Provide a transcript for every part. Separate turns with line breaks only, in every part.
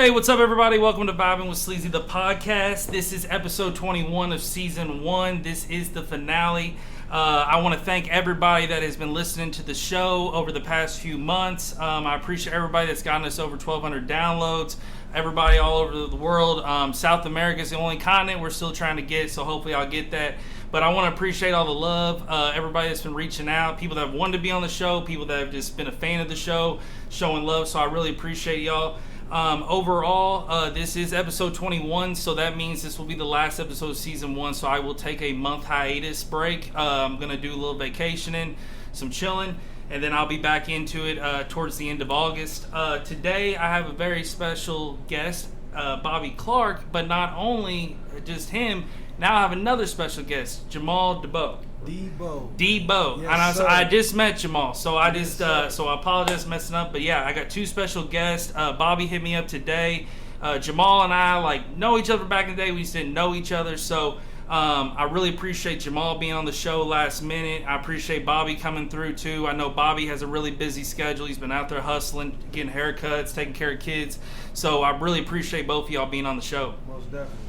Hey, what's up, everybody? Welcome to Vibing With Sleezy, the podcast. This is episode 21 of season 1. This is the finale. I want to thank everybody that has been listening to the show over the past few months. I appreciate everybody that's gotten us over 1,200 downloads. Everybody all over the world. South America is the only continent we're still trying to get, so hopefully I'll get that. But I want to appreciate all the love, everybody that's been reaching out, people that have wanted to be on the show, people that have just been a fan of the show, showing love, so I really appreciate y'all. Overall, this is episode 21, so that means this will be the last episode of season 1, so I will take a month hiatus break. I'm going to do a little vacationing, some chilling, and then I'll be back into it towards the end of August. Today, I have a very special guest, Bobby Clark, but not only just him, now I have another special guest, Jamal Debow. Debow.
Yes,
I just met Jamal, so I just so I apologize for messing up, but yeah, I got two special guests. Bobby hit me up today. Jamal and I know each other back in the day. We just didn't know each other, so I really appreciate Jamal being on the show last minute. I appreciate Bobby coming through too. I know Bobby has a really busy schedule. He's been out there hustling, getting haircuts, taking care of kids. So I really appreciate both of y'all being on the show.
Most definitely.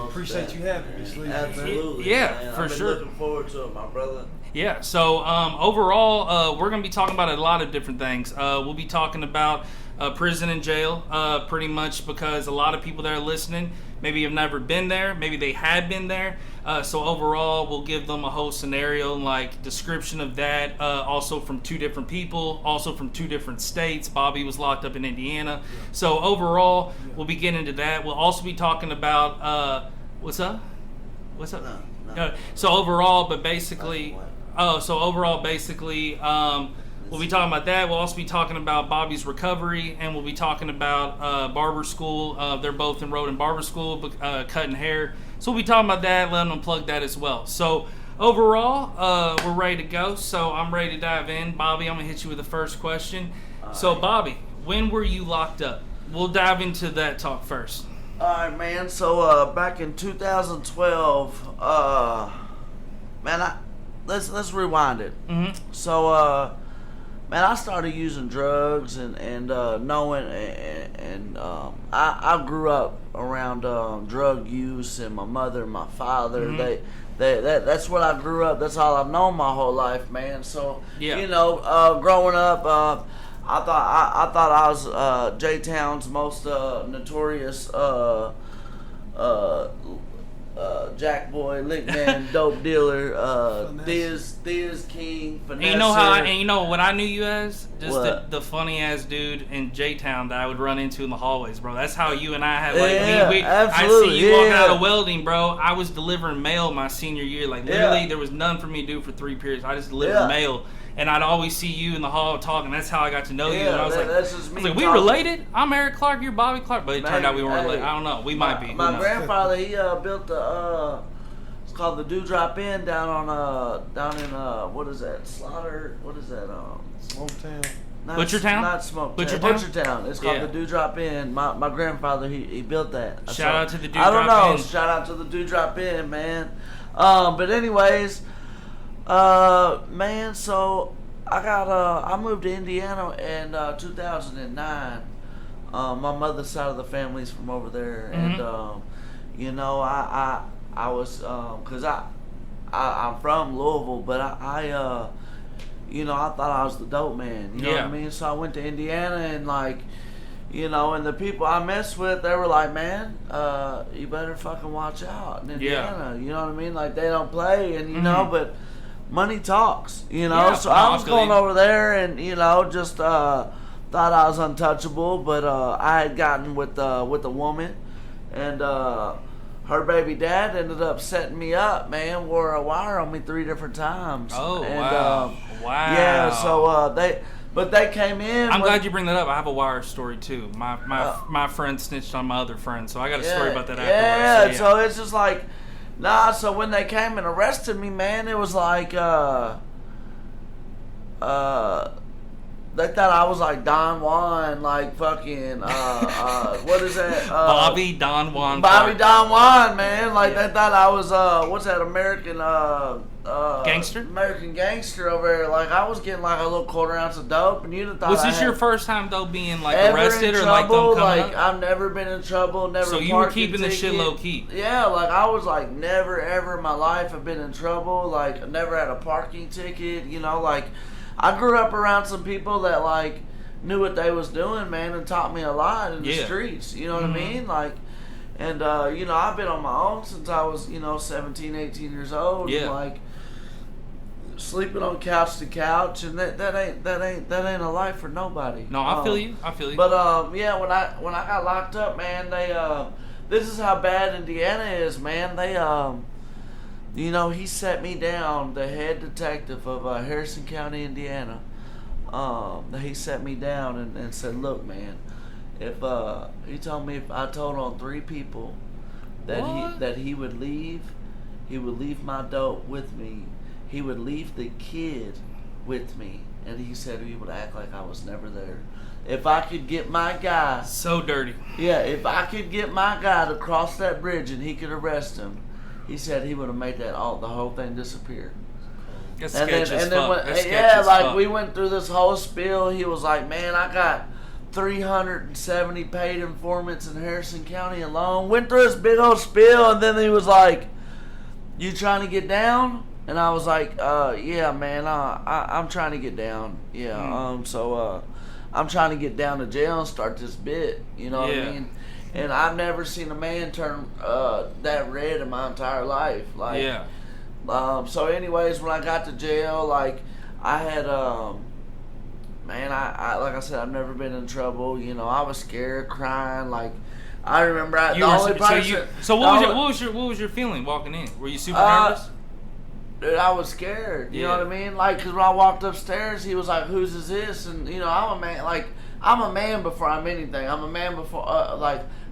Appreciate you having me, Sleezy.
Absolutely.
Yeah,
man.
for
I've been
sure.
Looking forward to it, my brother.
Yeah, so overall, we're going to be talking about a lot of different things. We'll be talking about prison and jail, pretty much because a lot of people that are listening maybe have never been there, maybe they had been there. So overall, we'll give them a whole scenario, description of that, also from two different people, also from two different states. Bobby was locked up in Indiana. Yeah. So overall, we'll be getting into that. We'll also be talking about, what's up? No. So overall, we'll be talking about that. We'll also be talking about Bobby's recovery, and we'll be talking about barber school. They're both enrolled in barber school, cutting hair. So we'll be talking about that, letting them plug that as well. So overall, we're ready to go. So I'm ready to dive in. Bobby, I'm going to hit you with the first question. So Bobby, when were you locked up? We'll dive into that talk first.
All right, man. So back in 2012, let's rewind it.
Mm-hmm.
So, man, I started using drugs and knowing, and I grew up around drug use, and my mother and my father,
mm-hmm.
That's what I grew up. That's all I've known my whole life, man. So,
yeah.
Growing up, I thought I was J-Town's most notorious jack boy, lick man, dope dealer, Diz King, finesser.
And you know what I knew you as? Just the funny ass dude in J-Town that I would run into in the hallways, bro. That's how you and I had
absolutely.
I see you walking out of welding, bro. I was delivering mail my senior year. Literally, there was none for me to do for 3 periods. I just delivered mail. And I'd always see you in the hall talking. That's how I got to know you. And I was
that's just me.
We related? I'm Eric Clark, you're Bobby Clark. But it turned out we weren't related. I don't know. We might be.
My grandfather, he built it's called the Dewdrop Inn down in what is that? Slaughter? What is that?
Smoketown.
Butchertown?
Not Smoketown.
Butchertown?
It's called the Dewdrop Inn. My grandfather, he built that.
Shout out to the Dewdrop
Inn. I don't know.
Inn.
Shout out to the Dewdrop Inn, man. But anyways, man, so I moved to Indiana in 2009. My mother's side of the family's from over there,
mm-hmm.
and I was because I'm from Louisville, but I thought I was the dope man. You know what I mean? So I went to Indiana, and and the people I messed with, they were like, man, you better fucking watch out in Indiana. You know what I mean? Like, they don't play, and
mm-hmm.
but money talks, so I was going over there and, just thought I was untouchable, but I had gotten with a woman, and her baby dad ended up setting me up, man, wore a wire on me 3 different times.
Oh,
and,
wow. Wow.
Yeah, so they came in.
I'm glad you bring that up. I have a wire story too. My friend snitched on my other friend, so I got a story about that afterwards.
So it's just like, so when they came and arrested me, man, it was like, they thought I was like Don Juan, like fucking, what is that?
Bobby Don Juan.
Bobby Don Juan, man. Like, they thought I was, what's that, American,
Gangster?
American Gangster over there. Like, I was getting like a little quarter ounce of dope, and you'd have thought
Was this your first time though being like arrested or like them
trouble.
coming
Like,
up?
I've never been in trouble. Never.
So you were keeping the shit low key.
Yeah, like I was like never ever in my life have been in trouble. Like, I never had a parking ticket. You know, like I grew up around some people that like knew what they was doing, man, and taught me a lot in the streets. You know what I mean? Like. And, you know, I've been on my own since I was, 17, 18 years old.
Yeah.
And, like, sleeping on couch to couch, and that ain't a life for nobody.
No, I feel you.
But, yeah, when I got locked up, man, this is how bad Indiana is, man. He set me down, the head detective of Harrison County, Indiana. He set me down and said, look, man, if he told me if I told on 3 people that he would leave my dope with me, he would leave the kid with me, and he said he would act like I was never there. If I could get my guy,
so dirty.
Yeah, if I could get my guy to cross that bridge and he could arrest him, he said he would have made the whole thing disappear.
That's sketchy as fuck.
We went through this whole spiel. He was like, man, I got 370 paid informants in Harrison County alone. Went through this big old spiel, and then he was like, you trying to get down? And I was like, yeah, man, I'm trying to get down. Yeah, so I'm trying to get down to jail and start this bit. You know what I mean? And I've never seen a man turn that red in my entire life. Like,
yeah.
So anyways, when I got to jail, like, I had, man, I like I said, I've never been in trouble. You know, I was scared, crying. Like, I remember
what was your feeling walking in? Were you super nervous?
Dude, I was scared. You know what I mean? Like, because when I walked upstairs, he was like, "Whose is this?" And I'm a man. Like, I'm a man before I'm anything. I'm a man before.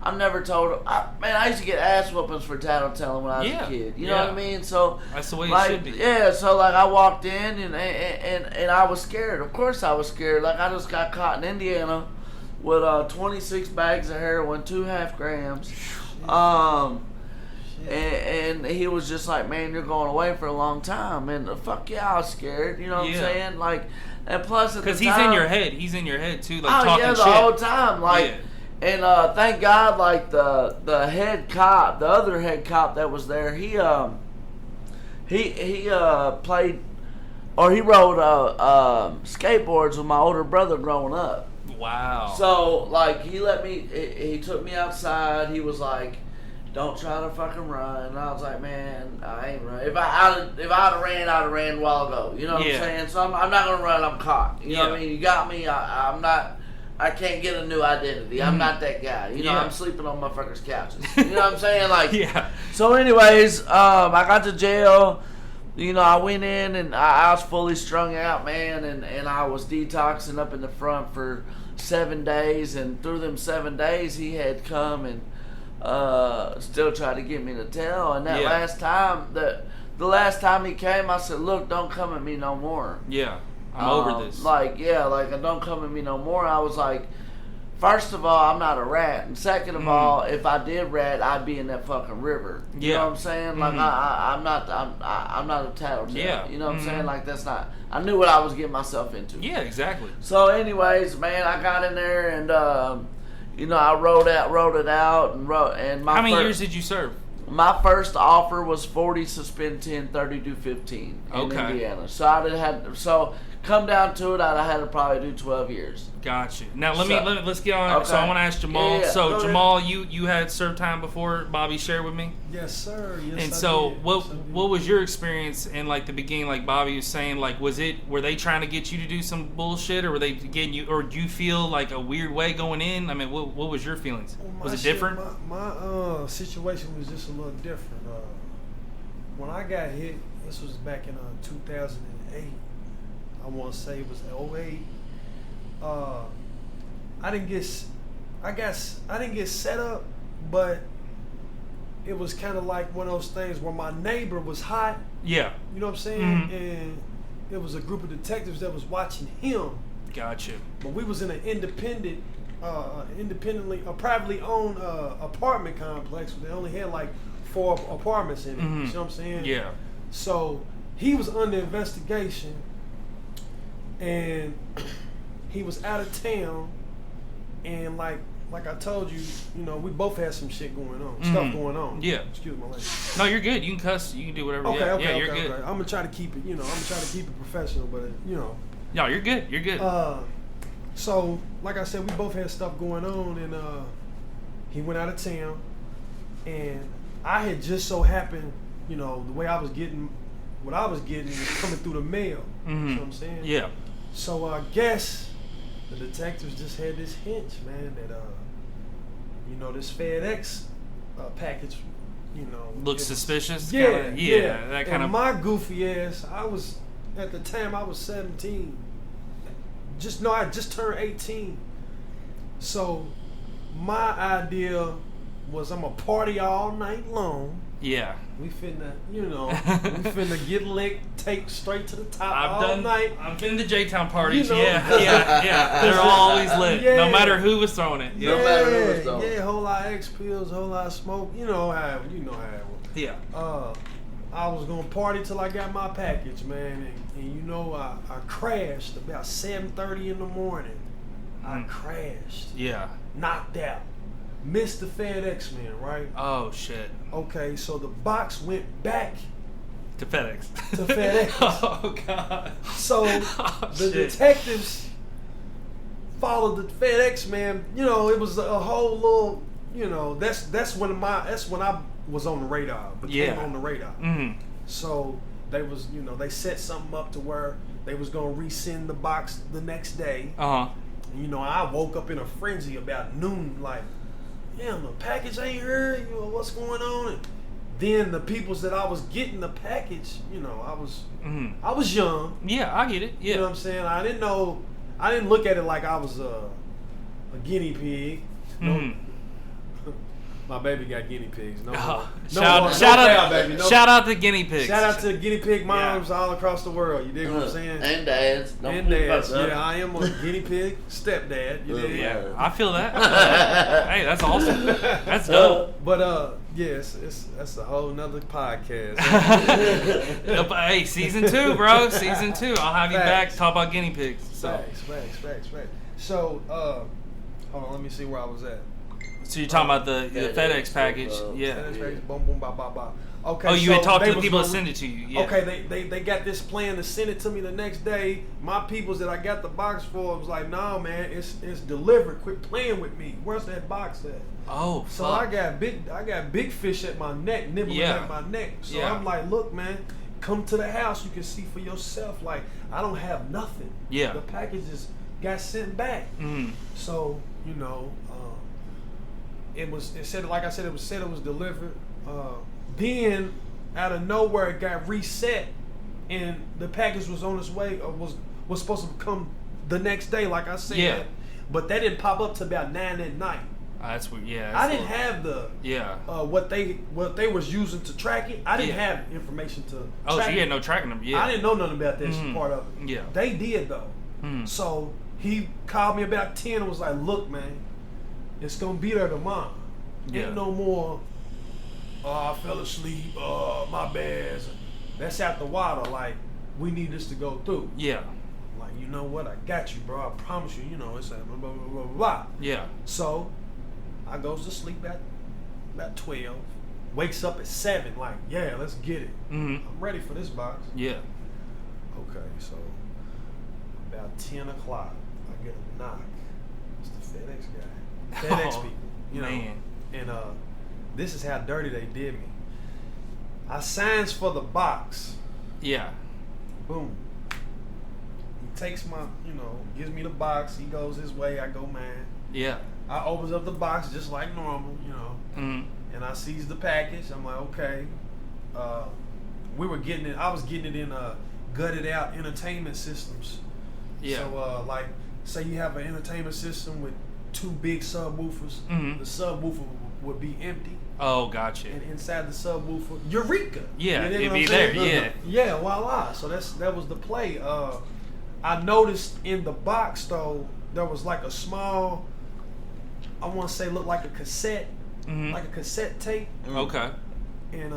I'm never told. I used to get ass whoopings for tattletelling when I was a kid. You know what I mean? So
that's the way it should be.
Yeah. So like, I walked in and I was scared. Of course, I was scared. Like, I just got caught in Indiana with 26 bags of heroin, 2.5 grams. And he was just like, man, you're going away for a long time. And fuck yeah, I was scared. You know what I'm saying? Like, and plus at the time,
because he's in your head too, like talking shit
the whole time. Like, and thank God, like the head cop, the other head cop that was there, he played, or he rode skateboards with my older brother growing up.
Wow.
So like, he took me outside. He was like, don't try to fucking run. And I was like, man, I ain't running. If I'd have ran, I'd have ran a while ago. You know what I'm saying? So I'm not gonna run. I'm caught. You know what I mean? You got me. I'm not. I can't get a new identity. I'm not that guy. You know, I'm sleeping on motherfuckers' couches. You know what I'm saying? Like, So anyways, I got to jail. You know, I went in and I was fully strung out, man, and I was detoxing up in the front for 7 days. And through them 7 days, he had come and still tried to get me to tell. And that last time, the last time he came, I said, look, don't come at me no more.
Yeah, I'm over this.
Like, don't come at me no more. I was like, first of all, I'm not a rat. And second of all, if I did rat, I'd be in that fucking river. You know what I'm saying? Like, I'm not a tattletale.
Yeah.
You know what I'm saying? Like, that's not, I knew what I was getting myself into.
Yeah, exactly.
So anyways, man, I got in there and, I wrote it out and my.
How many years did you serve?
My first offer was 40, suspend 10, 30, do 15 in Indiana. So come down to it, I'd have had to probably do 12 years.
Gotcha. Now let's get on. Okay. So I want to ask Jamal.
Yeah.
So Jamal, you had served time before Bobby shared with me.
Yes, sir. Yes,
and
I
so
did.
what was your experience in like the beginning? Like Bobby was saying, like were they trying to get you to do some bullshit, or were they getting you, or do you feel like a weird way going in? I mean, what was your feelings? Was it different?
My situation was just a little different. When I got hit, this was back in 2008. I want to say it was 08. I didn't get set up, but it was kind of like one of those things where my neighbor was hot.
Yeah.
You know what I'm saying?
Mm-hmm.
And there was a group of detectives that was watching him.
Gotcha.
But we was in an privately owned apartment complex. They only had like 4 apartments in it.
Mm-hmm.
You know what I'm saying?
Mm-hmm.
Yeah.
So he was under investigation, and he was out of town, and like I told you, you know, we both had some shit going on, stuff going on.
Yeah.
Excuse my language.
No, you're good. You can cuss. You can do whatever.
Okay,
you're good.
I'm gonna try to keep it. You know, I'm gonna try to keep it professional, but you know.
No, you're good. You're good.
So like I said, we both had stuff going on, and he went out of town, and I had just so happened, you know, the way I was getting, what I was getting was coming through the mail. You know what I'm saying?
Yeah.
So I guess the detectives just had this hunch, man, that you know, this FedEx package, you know,
looks suspicious.
Yeah,
yeah. That kind of.
My goofy ass, at the time I was 17. I just turned 18. So my idea was I'm gonna party all night long.
Yeah.
We finna, you know, get licked, take straight to the top all night.
I've been to J-Town parties.
You know?
Yeah. They're always lit,
Yeah.
no matter who was throwing it.
No matter who was throwing it.
Yeah, whole lot of X pills, whole lot of smoke. You know how it was.
Yeah.
I was gonna party till I got my package, man, and you know I crashed about 7:30 in the morning. I crashed.
Yeah.
Knocked out. Missed the FedEx man, right?
Oh shit.
Okay, so the box went back
to FedEx.
To FedEx.
Oh god.
So the detectives followed the FedEx man. You know, it was a whole little. You know, that's when I was on the radar. Became on the radar.
Mm-hmm.
So they was, you know, they set something up to where they was gonna resend the box the next day. You know, I woke up in a frenzy about noon, like, damn, the package ain't here. You know, what's going on? And then the peoples that I was getting the package, you know, I was young.
Yeah, I get it. Yeah.
You know what I'm saying? I didn't look at it like I was a guinea pig. My baby got guinea pigs.
Shout out to guinea pigs.
Shout out to guinea pig moms all across the world. You dig what I'm saying?
And dads.
Yeah, I am a guinea pig stepdad. You dig?
Yeah, I feel that. Hey, that's awesome. That's dope.
But yes, that's a whole nother podcast.
Hey, season 2, bro. Season 2. I'll have you back. Talk about guinea pigs. So.
Facts. So, hold on. Let me see where I was at.
So you're talking about the FedEx package, yeah.
FedEx package, boom, boom, ba, ba, ba. Okay.
Oh, you had talked to the people that send it to you. Yeah.
Okay, they got this plan to send it to me the next day. My peoples that I got the box for was like, nah, man, it's delivered. Quit playing with me. Where's that box at?
Oh,
so
fuck.
I got big fish at my neck, nibbling at my neck. So I'm like, look, man, come to the house. You can see for yourself. Like, I don't have nothing.
Yeah.
The packages got sent back. So, you know. It said it was delivered. Then out of nowhere it got reset, and the package was on its way, or was supposed to come the next day, like I said.
Yeah.
But that didn't pop up to about 9 at night.
That's weird. Yeah.
I didn't have the what they was using to track it. I didn't have information to.
Oh,
track
so you had no tracking them. Yeah.
I didn't know nothing about this part of it.
Yeah.
They did though. So he called me about 10 and was like, "Look, man, it's gonna be there tomorrow. Ain't no more. I fell asleep. My bad. That's out the water. Like, we need this to go through."
Yeah.
Like, you know what? I got you, bro. I promise you. You know, it's like blah blah blah blah blah.
Yeah.
So I goes to sleep at about 12. Wakes up at 7. Like, yeah, let's get it. I'm ready for this box.
Yeah.
Okay, so about 10 o'clock, I get a knock. It's the FedEx guy. FedEx people. You know,
man.
And this is how dirty they did me. I signs for the box.
Yeah.
Boom. He takes my, you know, gives me the box. He goes his way. I go mine.
Yeah.
I opens up the box just like normal, you know. And I sees the package. I'm like, okay. We were getting it. I was getting it in gutted out entertainment systems.
Yeah.
So like, say you have an entertainment system with 2 big subwoofers. The subwoofer would be empty.
Oh, gotcha.
And inside the subwoofer, Eureka.
Yeah, it'd be there. Yeah.
Yeah, voila. So that was the play. I noticed in the box though, there was like a small, I want to say looked like a cassette, like a cassette tape.
Okay.
And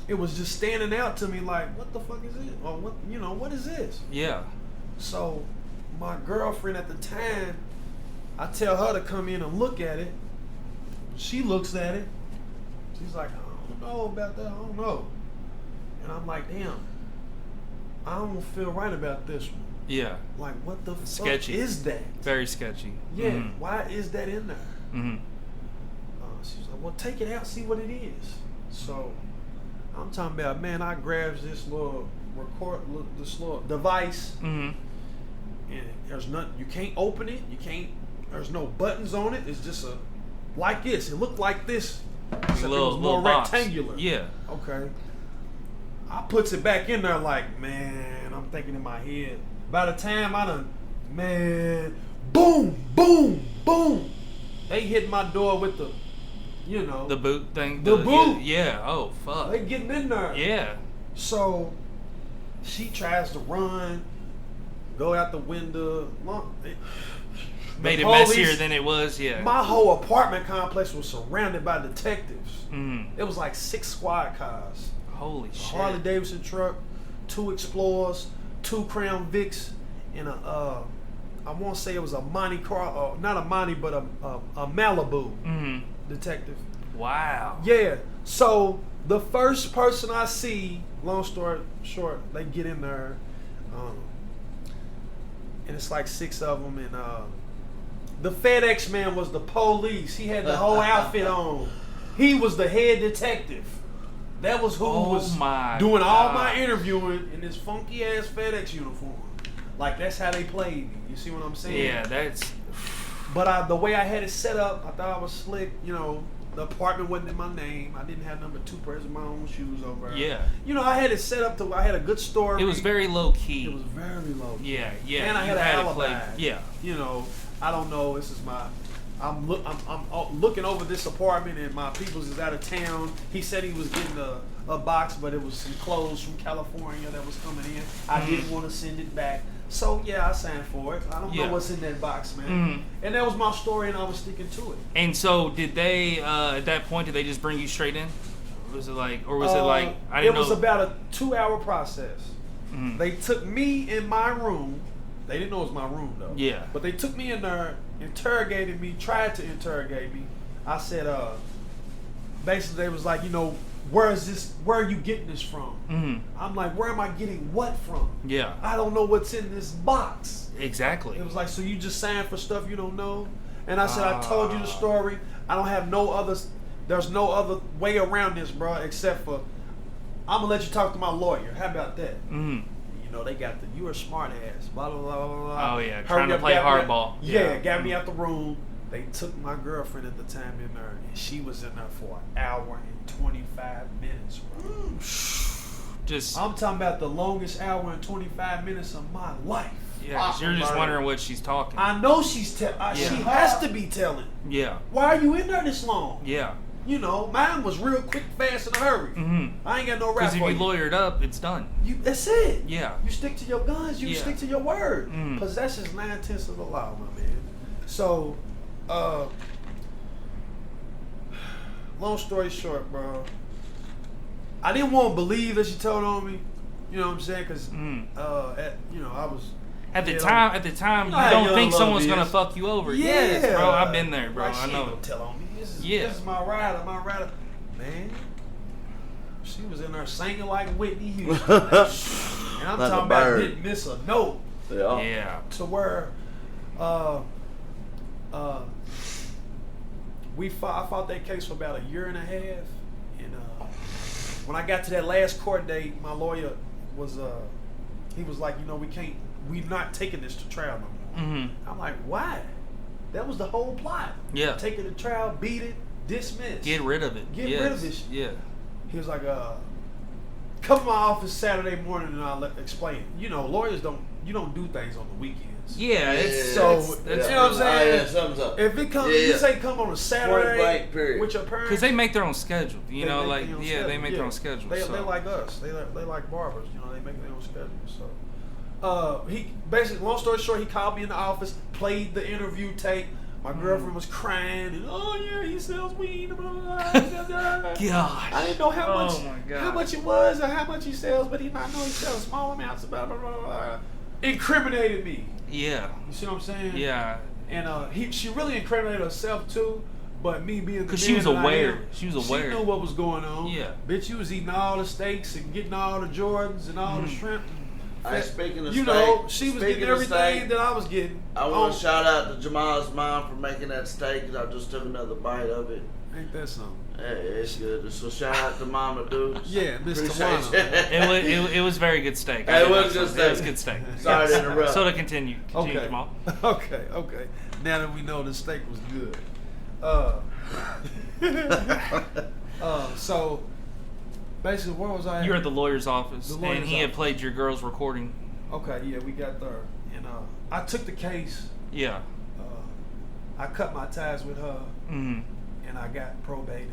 it was just standing out to me like, what the fuck is it? Or what is this?
Yeah. So
my girlfriend at the time, I tell her to come in and look at it. She looks at it. She's like, I don't know about that. I don't know. And I'm like, damn, I don't feel right about this one.
Yeah.
Like, what the
sketchy.
Fuck is that?
Very sketchy.
Yeah. Mm-hmm. Why is that in there?
Mm-hmm.
She's like, well, take it out, see what it is. So I'm talking about, man, I grabs this little this little device, and there's nothing. You can't open it. There's no buttons on it. It's just like this. It looked like this. Except it was more rectangular.
Yeah.
Okay. I puts it back in there like, man, I'm thinking in my head. By the time man, boom, boom, boom. They hit my door with the,
the boot thing.
The boot.
Yeah. Oh, fuck.
They getting in there.
Yeah.
So she tries to run, go out the window.
Made it messier than it was, yeah.
My whole apartment complex was surrounded by detectives.
Mm-hmm.
It was like 6 squad cars.
Holy shit.
Harley Davidson truck, 2 Explorers, 2 Crown Vics, and I want to say it was a Monte Carlo, not a Monte, but a Malibu detective.
Wow.
Yeah. So the first person I see, long story short, they get in there, and it's like 6 of them, and the FedEx man was the police. He had the whole outfit on. He was the head detective. That was who was doing all my interviewing in this funky ass FedEx uniform. Like, that's how they played me. You see what I'm saying?
Yeah, that's.
But the way I had it set up, I thought I was slick. The apartment wasn't in my name. I didn't have number 2 pairs of my own shoes over.
Yeah.
I had it set up to. I had a good story.
It was very low key.
It was very low key.
Yeah, yeah.
And I had an alibi.
Yeah.
I don't know. This is my. I'm looking over this apartment, and my peoples is out of town. He said he was getting a box, but it was some clothes from California that was coming in. I didn't want to send it back, so yeah, I signed for it. I don't know what's in that box, man. And that was my story, and I was sticking to it.
And so, did they at that point? Did they just bring you straight in? Was it like, or was it like? I didn't know.
It was about a 2-hour process. They took me in my room. They didn't know it was my room though.
Yeah.
But they took me in there, interrogated me, tried to interrogate me. I said, basically they was like, where are you getting this from? I'm like, where am I getting what from?
Yeah.
I don't know what's in this box.
Exactly.
It was like, so you just signed for stuff you don't know? And I said, I told you the story. I don't have there's no other way around this, bro, except for, I'm going to let you talk to my lawyer. How about that? They got you a smart ass, blah, blah, blah, blah.
Oh, yeah, trying to play hardball.
Yeah, got me out the room. They took my girlfriend at the time in there, and she was in there for 1 hour and 25 minutes, bro. I'm talking about the longest hour and 25 minutes of my life.
Yeah, because you're just wondering what she's talking.
I know she's she has to be telling.
Yeah.
Why are you in there this long?
Yeah.
Mine was real quick, fast, in a hurry. I ain't got no rap for you.
Because if you lawyered up, it's done.
That's it.
Yeah.
You stick to your guns. You stick to your word. Possession's 9/10 of the law, my man. So, long story short, bro, I didn't want to believe that she told on me. You know what I'm saying? Because, I was.
At the time, you don't think someone's gonna fuck you over.
Yeah.
Yes, bro. I've been there, bro.
Like,
I know.
Don't tell on me. This is my rider. Man, she was in there singing like Whitney Houston. And I'm
like
talking about didn't miss a note.
Yeah.
To where, I fought that case for about 1.5 years, and when I got to that last court date, my lawyer was he was like, we're not taking this to trial no more. I'm like, why? That was the whole plot.
Yeah.
Take it to trial, beat it, dismiss.
Get rid of it.
Get rid of this.
Yeah.
He was like, come to my office Saturday morning and I'll explain. Lawyers don't do things on the weekends.
Yeah,
that's you know what I'm saying?
Something's up.
If it comes, you say come on a Saturday with your parents.
Because they make their own schedule.
They make their own schedule. They like us. They like barbers. They make their own schedule. So, he basically, long story short, he called me in the office, played the interview tape. My girlfriend was crying and he sells weed. Blah, blah, blah.
Gosh.
I didn't know how much it was or how much he sells, but I know he sells small amounts of blah blah blah blah. Incriminated me.
Yeah.
You see what I'm saying?
Yeah.
And she really incriminated herself too. But me being
because she was aware. She knew
what was going on.
Yeah.
Bitch, you was eating all the steaks and getting all the Jordans and all the shrimp.
Speaking of
she was getting everything that I was getting.
I want to shout out to Jamal's mom for making that steak. I just took another bite of it.
Ain't that something?
Yeah, it's good. So shout out to Mama Dudes.
Yeah, Miss Tawana.
It was very good steak.
It was good steak.
It was good steak.
Sorry to interrupt.
So to continue
Okay.
Jamal.
Okay. Now that we know the steak was good. So basically, where was I at?
You were at the lawyer's office, and he had played your girl's recording.
Okay, yeah, we got there, and I took the case.
Yeah.
I cut my ties with her, and I got probated.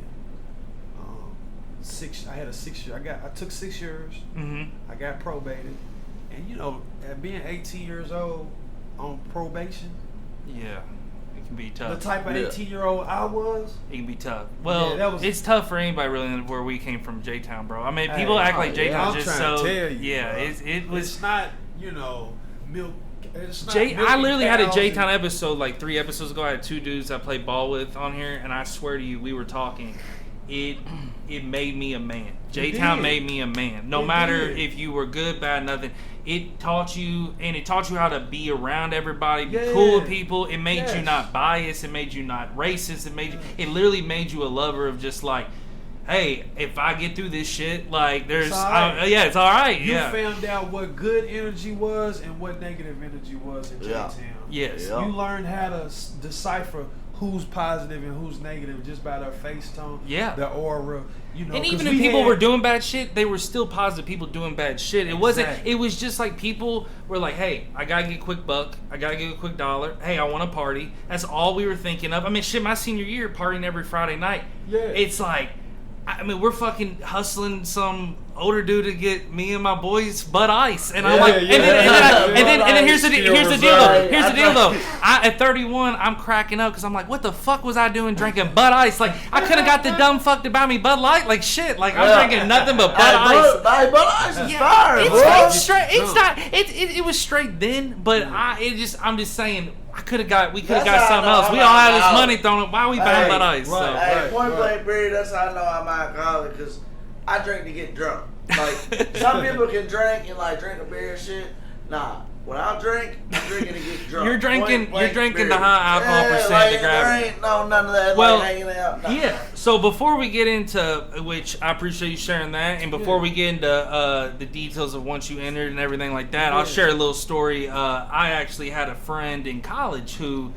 I had a 6 year. I took 6 years. I got probated, and at being 18 years old on probation.
Yeah. It can be tough.
The type of 18-year-old I was.
It can be tough. Well, it's tough for anybody really where we came from, J-Town, bro. I mean, people act like J-Town just so.
To tell you,
yeah, it was.
It's not, milk. It's not
I literally had a J-Town episode like 3 episodes ago. I had 2 dudes I played ball with on here, and I swear to you, we were talking. It made me a man. J-Town made me a man. No matter if you were good, bad, nothing. It taught you how to be around everybody, be cool with people. It made you not biased. It made you not racist. It literally made you a lover of just like, hey, if I get through this shit, like there's, it's all right.
You found out what good energy was and what negative energy was in J-Town.
Yes.
You learned how to decipher who's positive and who's negative just by their face tone, their aura.
And even if people were doing bad shit, they were still positive people doing bad shit. It wasn't. It was just like people were like, "Hey, I gotta get a quick buck. I gotta get a quick dollar. Hey, I want to party." That's all we were thinking of. I mean, shit, my senior year, partying every Friday night. Yeah. It's like, I mean, we're fucking hustling some older dude to get me and my boys Bud Ice, and I'm like, and then here's the deal though. Here's the deal though. At 31, I'm cracking up because I'm like, what the fuck was I doing drinking Bud Ice? Like, I could have got the dumb fuck to buy me Bud Light. Like shit. Like I'm drinking nothing but Bud Ice.
Bud Ice is fire.
It's straight. It's not. It was straight then, but I'm just saying. We could have got something else. We all had this money thrown. Why are we buying Bud Ice?
Point blank period. That's how I know I'm alcoholic because I drink to get drunk. Like some people can drink and like drink a beer and shit. Nah, when I drink, I'm drinking to get drunk.
You're drinking the high alcohol percent to grab.
There ain't none of that.
Well,
like hanging out. Nah.
Yeah. So before we get into which I appreciate you sharing that, and before we get into the details of once you entered and everything like that, I'll share a little story. I actually had a friend in college who.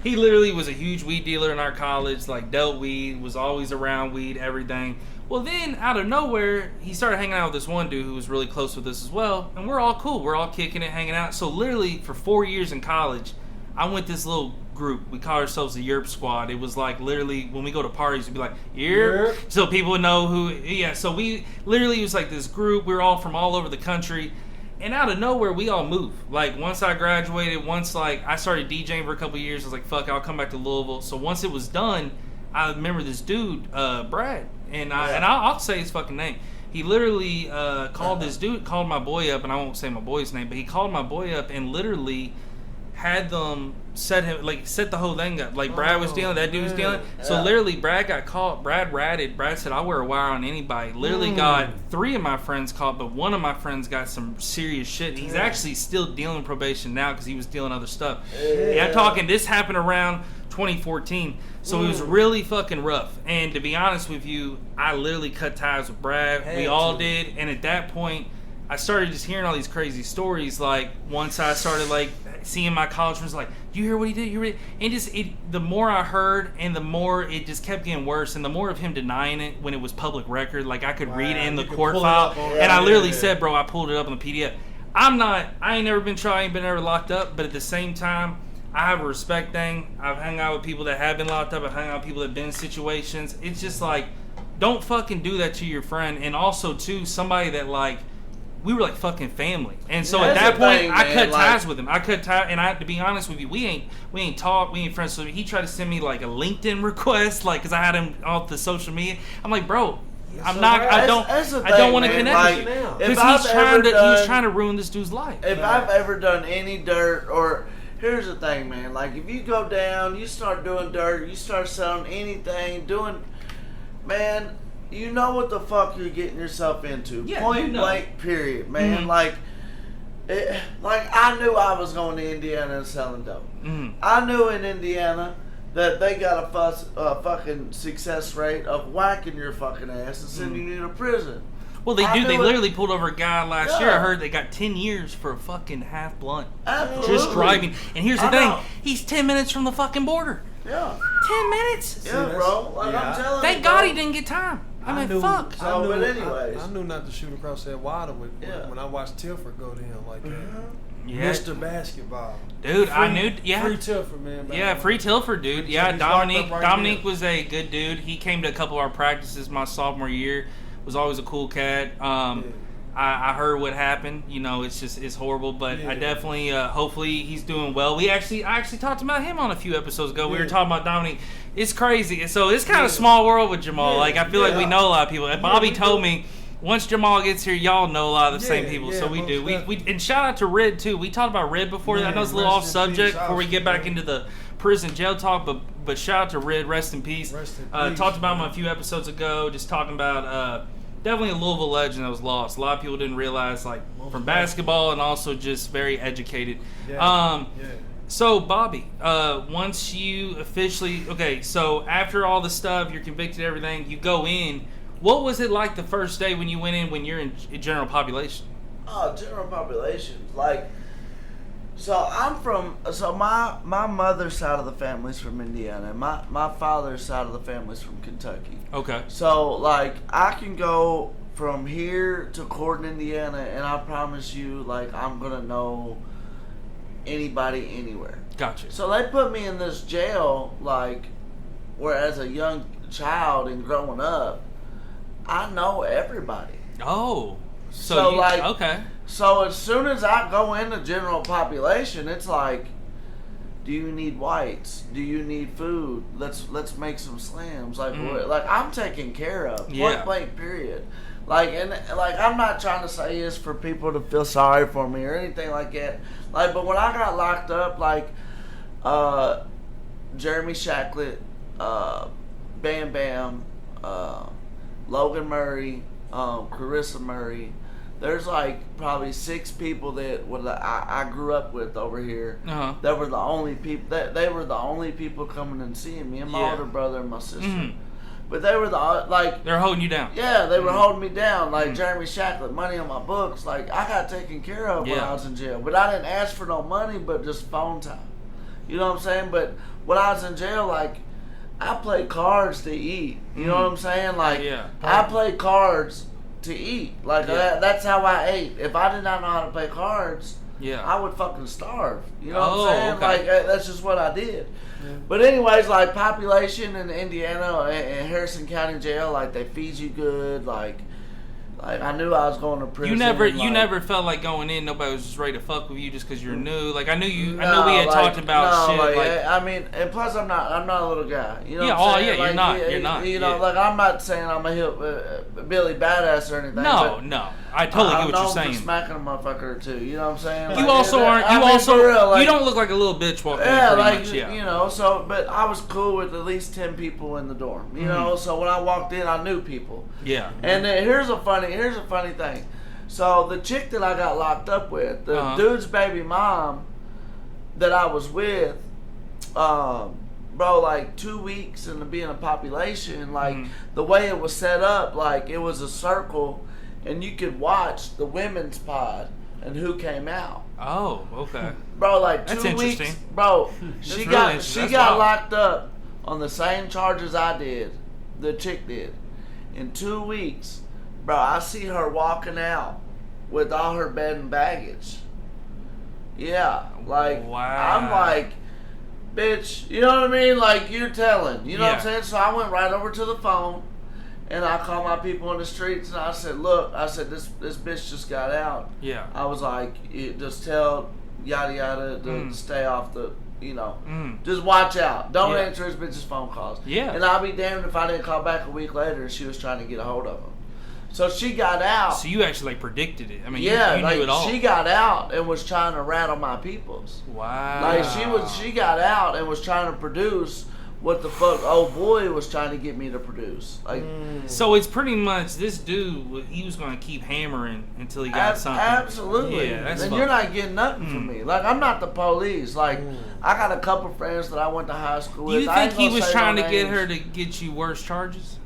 He literally was a huge weed dealer in our college, like dealt weed, was always around weed, everything. Well, then, out of nowhere, he started hanging out with this one dude who was really close with us as well, and we're all cool. We're all kicking it, hanging out. So literally, for 4 years in college, I went this little group. We called ourselves the Yerp Squad. It was like, literally, when we go to parties, we'd be like, Yerp. So people would know who, so we literally, it was like this group. We were all from all over the country. And out of nowhere, we all moved. Like, once I graduated, I started DJing for a couple of years, I was like, fuck, I'll come back to Louisville. So once it was done, I remember this dude, Brad, and I'll say his fucking name. He literally called my boy up, and I won't say my boy's name, but he called my boy up and literally had them set the whole thing up. Like, Brad was dealing, that dude was dealing. So literally, Brad got caught. Brad ratted. Brad said, I'll wear a wire on anybody. Literally got 3 of my friends caught, but one of my friends got some serious shit. He's actually still dealing probation now because he was dealing other stuff. Yeah, I'm talking, this happened around 2014. So it was really fucking rough. And to be honest with you, I literally cut ties with Brad. We all did. And at that point, I started just hearing all these crazy stories. Like, once I started, like, seeing my college friends, like, you hear what he did? And the more I heard, and the more it just kept getting worse, and the more of him denying it when it was public record. Like, I could read it in the court file. And I literally said, bro, I pulled it up on the PDF. I ain't never been tried, I ain't been ever locked up, but at the same time, I have a respect thing. I've hung out with people that have been locked up. I've hung out with people that have been in situations. It's just like, don't fucking do that to your friend. And also, too, somebody that, like, we were like fucking family. And so
Yeah,
at that point,
thing,
I cut
like,
ties with him. I cut ties, and I, to be honest with you, we ain't talk, we ain't friends. So he tried to send me like a LinkedIn request, like, cause I had him off the social media. I'm like, bro, I'm not. I don't want to connect
like,
with you
because
he's trying to ruin this dude's life.
If I've ever done any dirt, or here's the thing, man. Like, if you go down, you start doing dirt, you start selling anything, man. You know what the fuck you're getting yourself into.
Yeah,
Point blank, period, man. Like I knew I was going to Indiana and selling dope. I knew in Indiana that they got a fucking success rate of whacking your fucking ass and sending you to prison.
Well, they do. They literally pulled over a guy last year. I heard they got 10 years for a fucking half blunt.
Absolutely.
Just driving. And here's the thing. He's 10 minutes from the fucking border.
Yeah.
10 minutes?
Yeah, bro. Like, I'm telling you.
Thank God he didn't get time. I mean, fuck.
So, but anyways.
I knew not to shoot across that water when I watched Tilford go to him like that.
Yeah.
Mr. Basketball.
Dude, I knew. Yeah.
Free Tilford, man.
Yeah, free Tilford, dude. Yeah, Dominique was a good dude. He came to a couple of our practices my sophomore year. Was always a cool cat. I heard what happened. You know, it's horrible, but I definitely, hopefully he's doing well. I actually talked about him on a few episodes ago. We were talking about Dominique. It's crazy. So it's kind of small world with Jamal. Like, I feel like we know a lot of people. And Bobby told me, once Jamal gets here, y'all know a lot of the same people. So we do. We and shout out to Red too. We talked about Red before. I know it's a little off subject before we get back into the prison jail talk, but shout out to Red. Rest in peace. Talked about him a few episodes ago. Just talking about definitely a Louisville legend that was lost. A lot of people didn't realize, like, from basketball and also just very educated. So, Bobby, once you officially, so after all the stuff, you're convicted, everything, you go in. What was it like the first day when you went in when you're in general population?
Oh, general population. Like, my mother's side of the family's from Indiana. My father's side of the family's from Kentucky.
Okay.
So, like, I can go from here to Corton, Indiana, and I promise you, like, I'm going to know anybody anywhere.
Gotcha.
So they put me in this jail, like, where as a young child and growing up, I know everybody.
Oh.
So as soon as I go into general population, it's like, do you need whites? Do you need food? Let's make some slams. Like, like, I'm taken care of. Point blank, period. Like, and like, I'm not trying to say this for people to feel sorry for me or anything like that. Like, but when I got locked up, like, Jeremy Shacklett, Bam Bam, Logan Murray, Carissa Murray. There's like probably 6 people that I grew up with over here. That were the only people that they were the only people coming and seeing me, and my older brother and my sister. But they were they're
holding you down.
Yeah, they were holding me down. Like Jeremy Shacklett, money on my books. Like, I got taken care of when I was in jail, but I didn't ask for no money, but just phone time. You know what I'm saying? But when I was in jail, like, I played cards to eat. You know what I'm saying? Like, I played cards to eat. Like, that's how I ate. If I did not know how to play cards, I would fucking starve. You know what I'm saying? Like, that's just what I did. But anyways, like, population in Indiana and Harrison County Jail, like, they feed you good. Like I knew I was going to prison.
You never felt like going in. Nobody was just ready to fuck with you just because you're new. Like, I knew we had talked about shit.
I mean, and plus I'm not a little guy. You know what I'm saying?
You're
like,
not.
You know, like, I'm not saying I'm a hip Billy Badass or anything.
No. I totally get what you're saying.
I'm smacking a motherfucker or two. You know what I'm saying?
You
like,
also aren't. You also real, like, you don't look like a little bitch walking.
You know. So, but I was cool with at least 10 people in the dorm. You know, so when I walked in, I knew people.
Yeah.
And then here's a funny thing. So the chick that I got locked up with, the dude's baby mom that I was with, bro, like 2 weeks into being a population, like the way it was set up, like it was a circle. And you could watch the women's pod and who came out.
Oh, okay.
Bro, like
That's
2 weeks.
interesting.
Bro, she got
wild.
locked up on the same charges I did. The chick did. In 2 weeks, bro, I see her walking out with all her bed and baggage. Yeah, like,
wow.
I'm like, bitch, you know what I mean? Like, you're telling. You know what I'm saying? So I went right over to the phone. And I called my people on the streets and I said, look, this bitch just got out.
Yeah.
I was like, just tell yada yada to stay off the, just watch out. Don't answer this bitch's phone calls.
Yeah.
And I'll be damned if I didn't call back a week later and she was trying to get a hold of him. So she got out.
So you actually predicted it. I mean, you
knew
it all.
She got out and was trying to rattle my peoples.
Wow.
Like she got out and was trying to produce what the fuck old boy was trying to get me to produce. Like,
so it's pretty much this dude. He was going to keep hammering until he got something.
Absolutely.
Yeah, that's
and you're not getting nothing from me. Like, I'm not the police. Like, I got a couple friends that I went to high school with.
Do you think he was trying to get her to get you worse charges?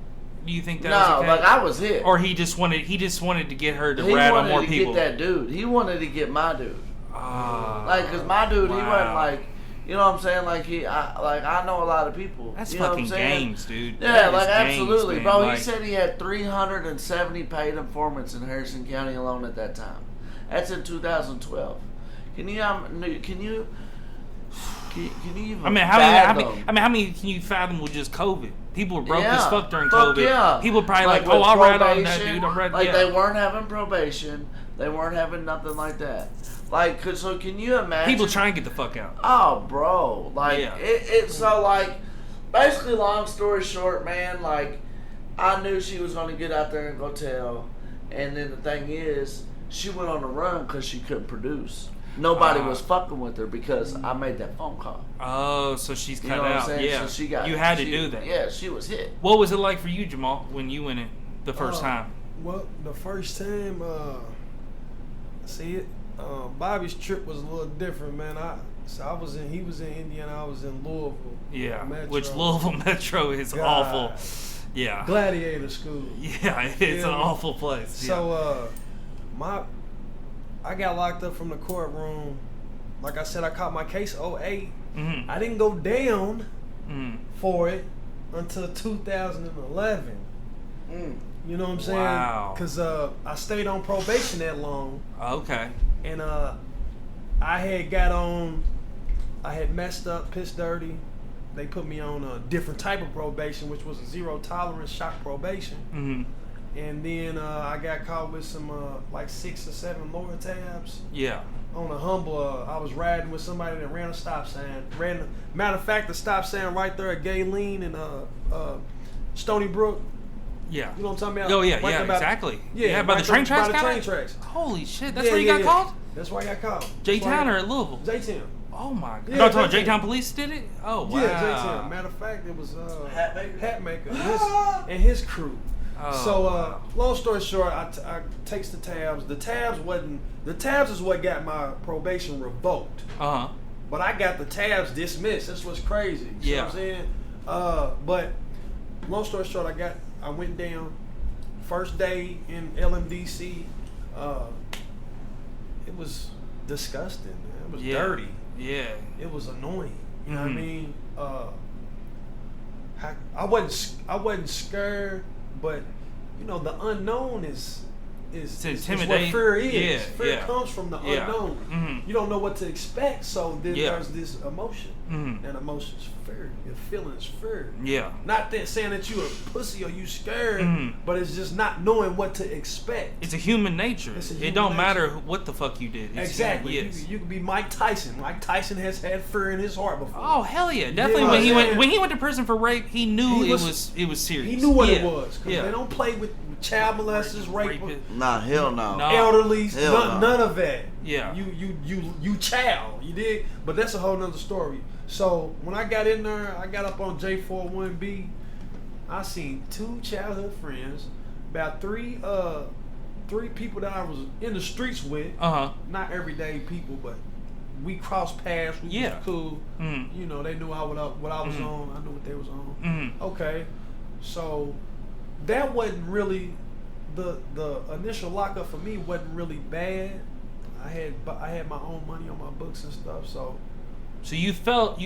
Do you think that was okay?
No, like I was hit.
Or he just wanted to get her to rattle more people.
He wanted to get that dude. He wanted to get my dude. Like, cause my dude, he wasn't like. You know what I'm saying? Like I know a lot of people.
That's
you know
fucking
what I'm saying?
games, dude.
Yeah, like absolutely,
games,
bro.
like,
he said he had 370 paid informants in Harrison County alone at that time. That's in 2012. Can you even?
I mean, how many can you fathom with just COVID? People were broke as fuck during COVID.
Yeah.
People probably
like
oh, I'll ride on that dude.
They weren't having probation. They weren't having nothing like that. Like, so can you imagine?
People try and get the fuck out.
Oh, bro. Like, it's so, like, basically, long story short, man, like, I knew she was going to get out there and go tell. And then the thing is, she went on the run because she couldn't produce. Nobody was fucking with her because I made that phone call.
Oh, so she's cut
you know what
out.
I'm saying?
Yeah.
So she got,
you had to do that.
Yeah, she was hit.
What was it like for you, Jamal, when you went in the first time?
Well, the first time, Bobby's trip was a little different, man. He was in Indiana, I was in Louisville.
Yeah,
Metro.
which Louisville Metro is awful. Yeah.
Gladiator school.
Yeah, it's an awful place.
So, I got locked up from the courtroom. Like I said, I caught my case 08.
Mm-hmm.
I didn't go down for it until 2011. You know what I'm saying?
Wow.
Because I stayed on probation that long.
Okay.
And I had messed up, pissed dirty. They put me on a different type of probation, which was a zero tolerance shock probation.
Mm-hmm.
And then I got caught with some 6 or 7 lower tabs.
Yeah.
On a humble, I was riding with somebody that ran a stop sign. Matter of fact, the stop sign right there at Gayleen and Stony Brook.
Yeah.
You know what I'm talking about?
Oh, yeah, exactly. Yeah, by the train tracks?
By the train tracks.
Holy shit, that's where you got called?
That's why I got called.
J-Town or at Louisville?
J-Town.
Oh, my God.
Yeah,
No, talking J-Town police did it? Oh, wow.
Yeah, J-Town. Matter of fact, it was Hatmaker and his crew.
Oh,
so, long story short, I takes the tabs. The tabs is what got my probation revoked.
Uh-huh.
But I got the tabs dismissed. That's what's crazy. You know what I'm saying? But long story short, I went down. First day in LMDC, it was disgusting, man. It was dirty. Yeah. It was annoying. You know what I mean? I wasn't scared, but you know, the unknown is what fear is.
Yeah,
fear comes from the unknown.
Mm-hmm.
You don't know what to expect, so then there's this emotion.
Mm-hmm.
And emotion's fear. Your feeling is fear.
Yeah.
Not that saying that you a pussy or you scared, but it's just not knowing what to expect.
It's a human nature. It don't matter what the fuck you did.
Exactly. You could be Mike Tyson. Mike Tyson has had fear in his heart before.
Oh hell yeah, definitely. When he went to prison for rape, he knew it was serious.
He knew what it was. Because they don't play with child molesters, rape.
Nah, hell no.
Elderlies, none of that.
Yeah.
You child. You dig? But that's a whole nother story. So when I got in there, I got up on J41B. I seen 2 childhood friends, about 3 people that I was in the streets with. Not everyday people, but we crossed paths. We was cool. You know, they knew what I was on. I knew what they was on. Okay, so that wasn't really the initial lockup for me. Wasn't really bad. I had my own money on my books and stuff, so.
So you felt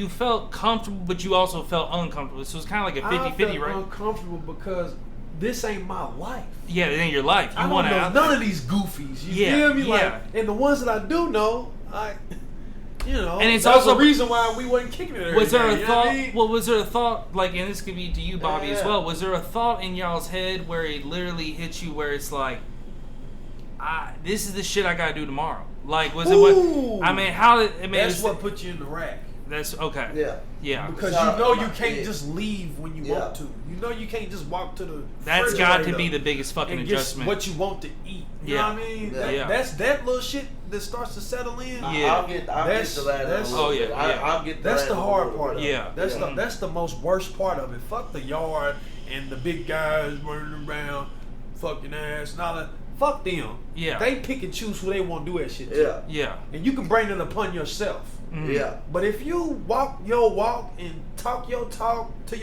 comfortable, but you also felt uncomfortable. So it's kind of like a 50-50, right?
Uncomfortable because this ain't my life.
Yeah, it ain't your life.
I don't know none of these goofies. You feel me?
Yeah.
Like, and the ones that I do know, You know,
and it's
that's
also
the reason why we wasn't kicking it.
Was there a
day,
thought?
You know what I mean?
Well, was there a thought? Like, and this could be to you, Bobby, as well. Was there a thought in y'all's head where it literally hit you, where it's like, this is the shit I gotta do tomorrow? Like, was it what? I mean, how? I mean,
that's what put you in the rack.
That's okay.
Yeah. Because you know you can't just leave when you want to. You know you can't just walk to the.
That's got to be the biggest fucking adjustment.
What you want to eat. You know what I mean? That's that little shit that starts to settle in.
I'll get to that. I'll get to
that's
that
the hard part.
That's
the most worst part of it. Fuck the yard and the big guys running around, fucking ass. Fuck them.
Yeah.
They pick and choose who they want to do that shit to.
Yeah.
And you can bring it upon yourself.
Mm-hmm.
Yeah.
But if you walk your walk and talk your talk to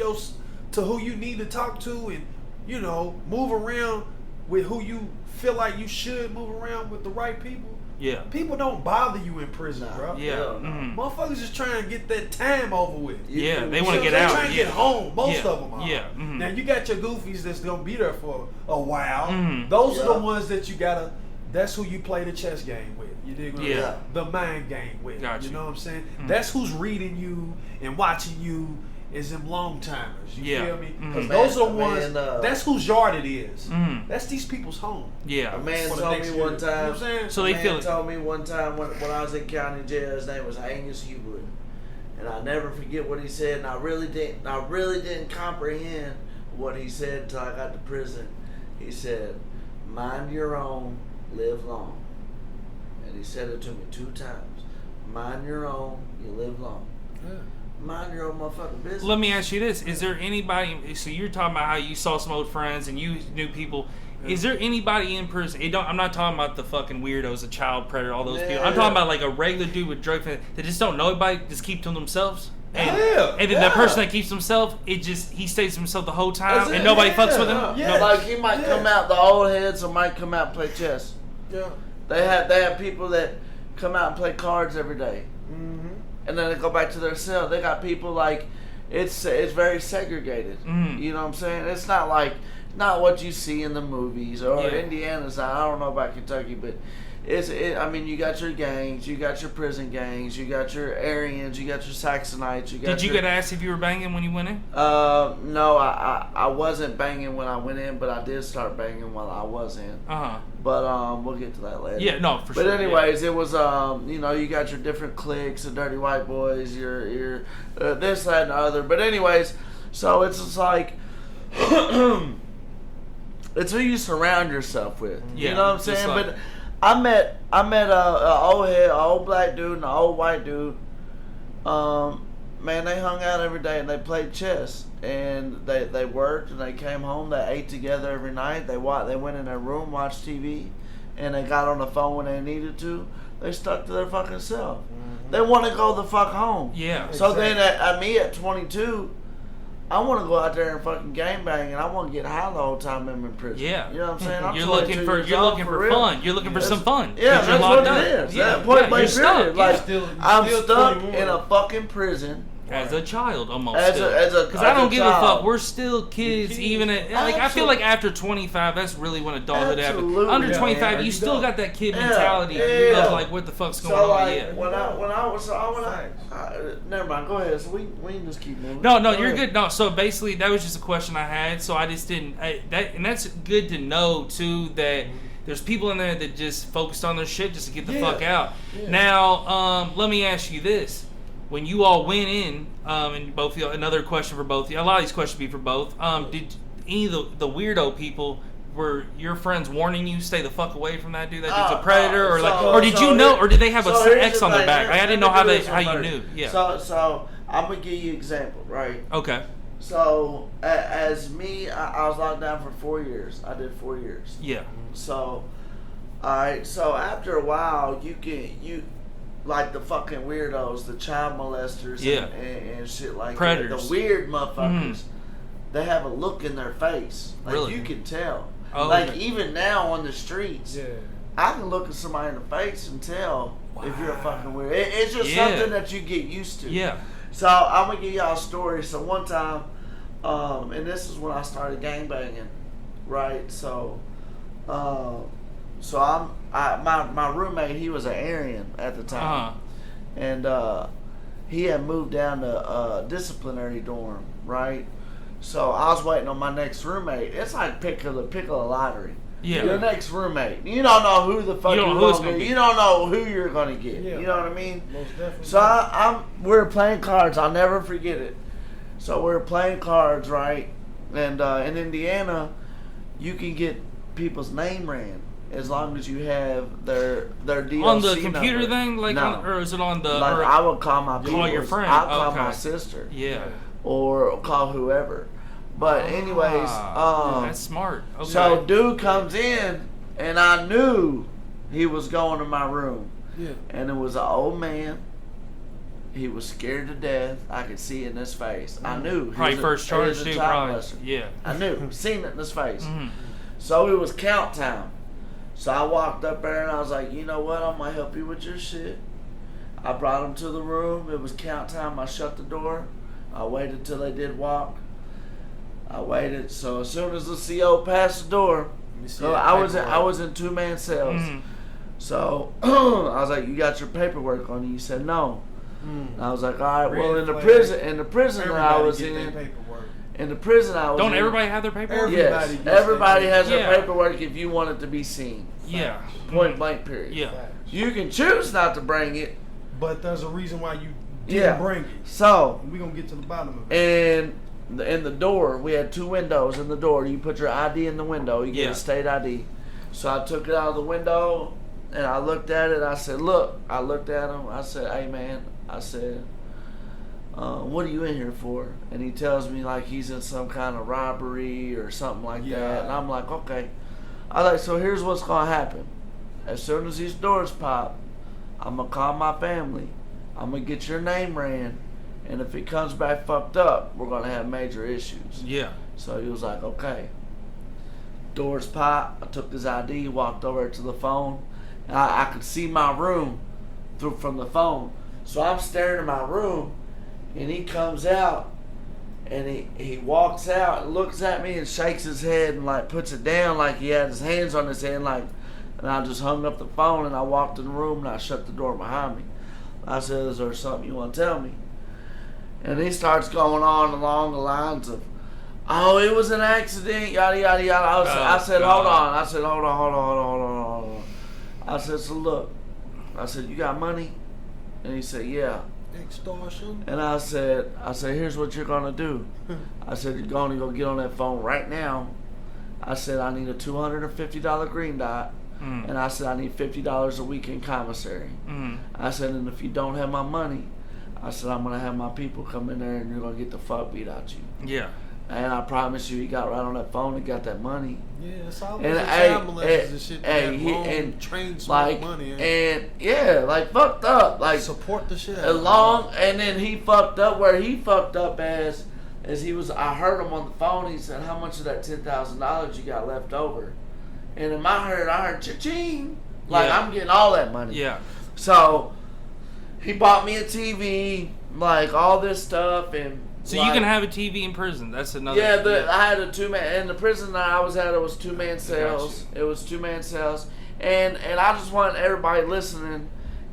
who you need to talk to, and you know, move around with who you feel like you should move around with the right people.
Yeah.
People don't bother you in prison, bro.
Yeah.
Mm-hmm. Motherfuckers just trying to get that time over with.
Yeah, they want to get out.
They're trying to get home. Most of them are.
Yeah. Mm-hmm.
Now you got your goofies that's gonna be there for a while.
Mm-hmm.
Those are the ones that you gotta. That's who you play the chess game with. You dig? The mind game with.
Gotcha.
You know what I'm saying?
Mm-hmm.
That's who's reading you and watching you. Is them long timers. You feel me? Because
Mm-hmm.
those are the ones. That's whose yard it is.
Mm-hmm.
That's these people's home.
Yeah.
A man told me one time.
You know what I'm saying?
So they feel.
told me one time when I was in county jail. His name was Angus Hubert, and I never forget what he said. And I really didn't comprehend what he said until I got to prison. He said, "Mind your own, live long," and he said it to me 2 times. Mind your own, you live long.
Yeah.
Mind your own motherfucking business.
Let me ask you this: is there anybody? So you're talking about how you saw some old friends and you knew people. Is there anybody in prison? I'm not talking about the fucking weirdos, the child predator, all those people. I'm talking about like a regular dude with drug that just don't know anybody, just keep to themselves. And then that person that keeps himself, he stays to himself the whole time, and nobody fucks with him.
Yeah. Like he might come out, the old heads, or might come out and play chess.
Yeah.
They have people that come out and play cards every day.
Mm-hmm.
And then they go back to their cell. They got people like it's very segregated.
Mm-hmm.
You know what I'm saying? It's not not what you see in the movies or Indiana's. I don't know about Kentucky, but I mean, you got your gangs, you got your prison gangs, you got your Aryans, you got your Saxonites.
Did you get asked if you were banging when you went in?
No, I wasn't banging when I went in, but I did start banging while I was in. But we'll get to that later.
Yeah, no, for sure.
But anyways, it was you know, you got your different cliques, the dirty white boys, your this, that, and the other. But anyways, so it's just like it's who you surround yourself with.
Yeah,
you know what I'm saying?
like,
but I met a old black dude and an old white dude. Man, they hung out every day and they played chess and they worked and they came home. They ate together every night. They went in their room, watched TV, and they got on the phone when they needed to. They stuck to their fucking self. Mm-hmm. They want to go the fuck home.
Yeah.
So then at me at 22. I want to go out there and fucking game bang, and I want to get high the whole time I'm in prison.
Yeah,
you know what I'm saying.
You're looking for fun. You're looking for some fun.
Yeah, that's what it is.
Yeah,
point blank
stuck.
Like I'm stuck
21.
in a fucking prison.
As a child, almost.
Because
I don't give a fuck. We're still kids, even at I feel like after 25, that's really when adulthood happens. Under 25, you still got that kid mentality of like, what the fuck's going on?
Like, when I was never mind. Go ahead. So we can just keep moving.
No, you're good. No, so basically that was just a question I had. So I just didn't. And that's good to know too that. There's people in there that just focused on their shit just to get the fuck out. Yeah. Now, let me ask you this. When you all went in, and both of you, another question for both of you. A lot of these questions be for both. Did any of the weirdo people, were your friends warning you stay the fuck away from that dude? That dude's a predator, or did you know, or did they have a X on their back? I didn't know how you knew. Yeah.
So I'm gonna give you an example, right?
Okay.
So as me, I was locked down for 4 years. I did 4 years.
Yeah.
So, all right. So after a while, you like the fucking weirdos, the child molesters, and shit like
predators.
That. The weird motherfuckers, they have a look in their face. Like
really? You
can tell.
Oh,
like even now on the streets,
Yeah.
I can look at somebody in the face and tell if you're a fucking weird. It's just something that you get used to.
Yeah.
So I'm gonna give y'all a story. So one time, and this is when I started gangbanging, right? So, my roommate, he was an Aryan at the time, and he had moved down to disciplinary dorm, right? So I was waiting on my next roommate. It's like pick a lottery.
Yeah.
Your next roommate. You don't know who the fuck you're going to get. You don't know who you're going to get.
Yeah.
You know what I mean?
Most definitely.
So we were playing cards. I'll never forget it. So we were playing cards, right? And in Indiana, you can get people's name ran as long as you have their DLC
on the computer
number.
thing, like,
no.
or is it on the?
Like, I would call my people.
Call your friend.
I'd call
Okay.
my sister.
Yeah.
Or call whoever. But anyways,
that's smart. Okay.
So dude comes in, and I knew he was going to my room.
Yeah.
And it was an old man. He was scared to death. I could see it in his face. I knew.
Probably first charge too. Probably.
Yeah. I knew. Seen it in his face.
Mm-hmm.
So it was count time. So I walked up there and I was like, you know what? I'm gonna help you with your shit. I brought him to the room. It was count time. I shut the door. I waited till they did walk. I waited. So as soon as the CO passed the door, so I was in 2-man cells.
Mm-hmm.
So I was like, "You got your paperwork on you?" He said, "No." And I was like, "All right, well, in the prison that I was in,
don't everybody have their paperwork?
Yes, everybody has their paperwork if you want it to be seen.
Yeah.
Point blank. Period.
Yeah.
You can choose not to bring it,
but there's a reason why you didn't bring it.
So
we're gonna get to the bottom of it.
And in the door, we had 2 windows in the door. You put your ID in the window, you get a state ID. So I took it out of the window and I looked at it. I said, "Look," I looked at him. I said, "Hey man," I said, "What are you in here for?" And he tells me like he's in some kind of robbery or something like that. And I'm like, "Okay." I was like, "So here's what's gonna happen. As soon as these doors pop, I'm gonna call my family. I'm gonna get your name ran. And if it comes back fucked up, we're going to have major issues."
Yeah.
So he was like, "Okay." Doors pop. I took his ID, walked over to the phone. And I could see my room from the phone. So I'm staring at my room, and he comes out, and he walks out and looks at me and shakes his head and like puts it down like he had his hands on his head. Like, and I just hung up the phone and I walked in the room and I shut the door behind me. I said, "Is there something you want to tell me?" And he starts going on along the lines of, "Oh, it was an accident, yada, yada, yada." I said, "Hold on." I said, hold on. I said, "So look," I said, "You got money?" And he said, "Yeah."
Extortion.
And I said, "Here's what you're going to do." I said, "You're going to go get on that phone right now." I said, "I need a $250 green dot." And I said, "I need $50 a week in commissary." I said, "And if you don't have my money," I said, "I'm going to have my people come in there and you're going to get the fuck beat out you."
Yeah.
And I promise you, he got right on that phone and got that money.
Yeah, it's all
And
child molesters and shit
and
train
like,
money.
And yeah, like fucked up. Like
support the shit.
And then he fucked up where he fucked up as he was, I heard him on the phone, he said, "How much of that $10,000 you got left over?" And in my head, I heard cha-ching. Like, I'm getting all that money.
Yeah.
So he bought me a TV, like all this stuff, and
so you can have a TV in prison. That's another.
Yeah, I had a 2-man in the prison that I was at. It was 2-man cells. It was 2-man cells, and I just want everybody listening,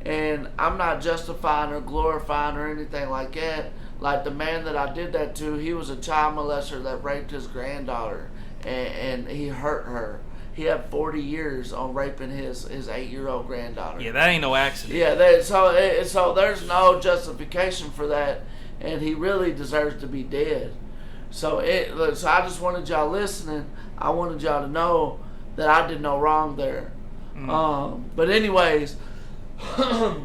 and I'm not justifying or glorifying or anything like that. Like the man that I did that to, he was a child molester that raped his granddaughter, and he hurt her. He had 40 years on raping his 8-year-old granddaughter.
Yeah, that ain't no accident.
Yeah, so there's no justification for that, and he really deserves to be dead. So I just wanted y'all listening. I wanted y'all to know that I did no wrong there. But anyways,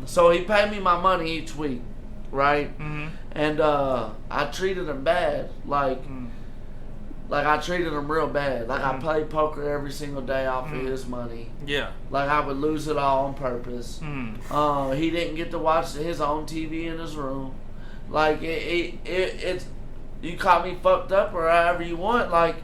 so he paid me my money each week, right? And I treated him bad, like I treated him real bad. Like I played poker every single day off of his money.
Yeah.
Like I would lose it all on purpose. He didn't get to watch his own TV in his room. Like it's you caught me fucked up or however you want. Like,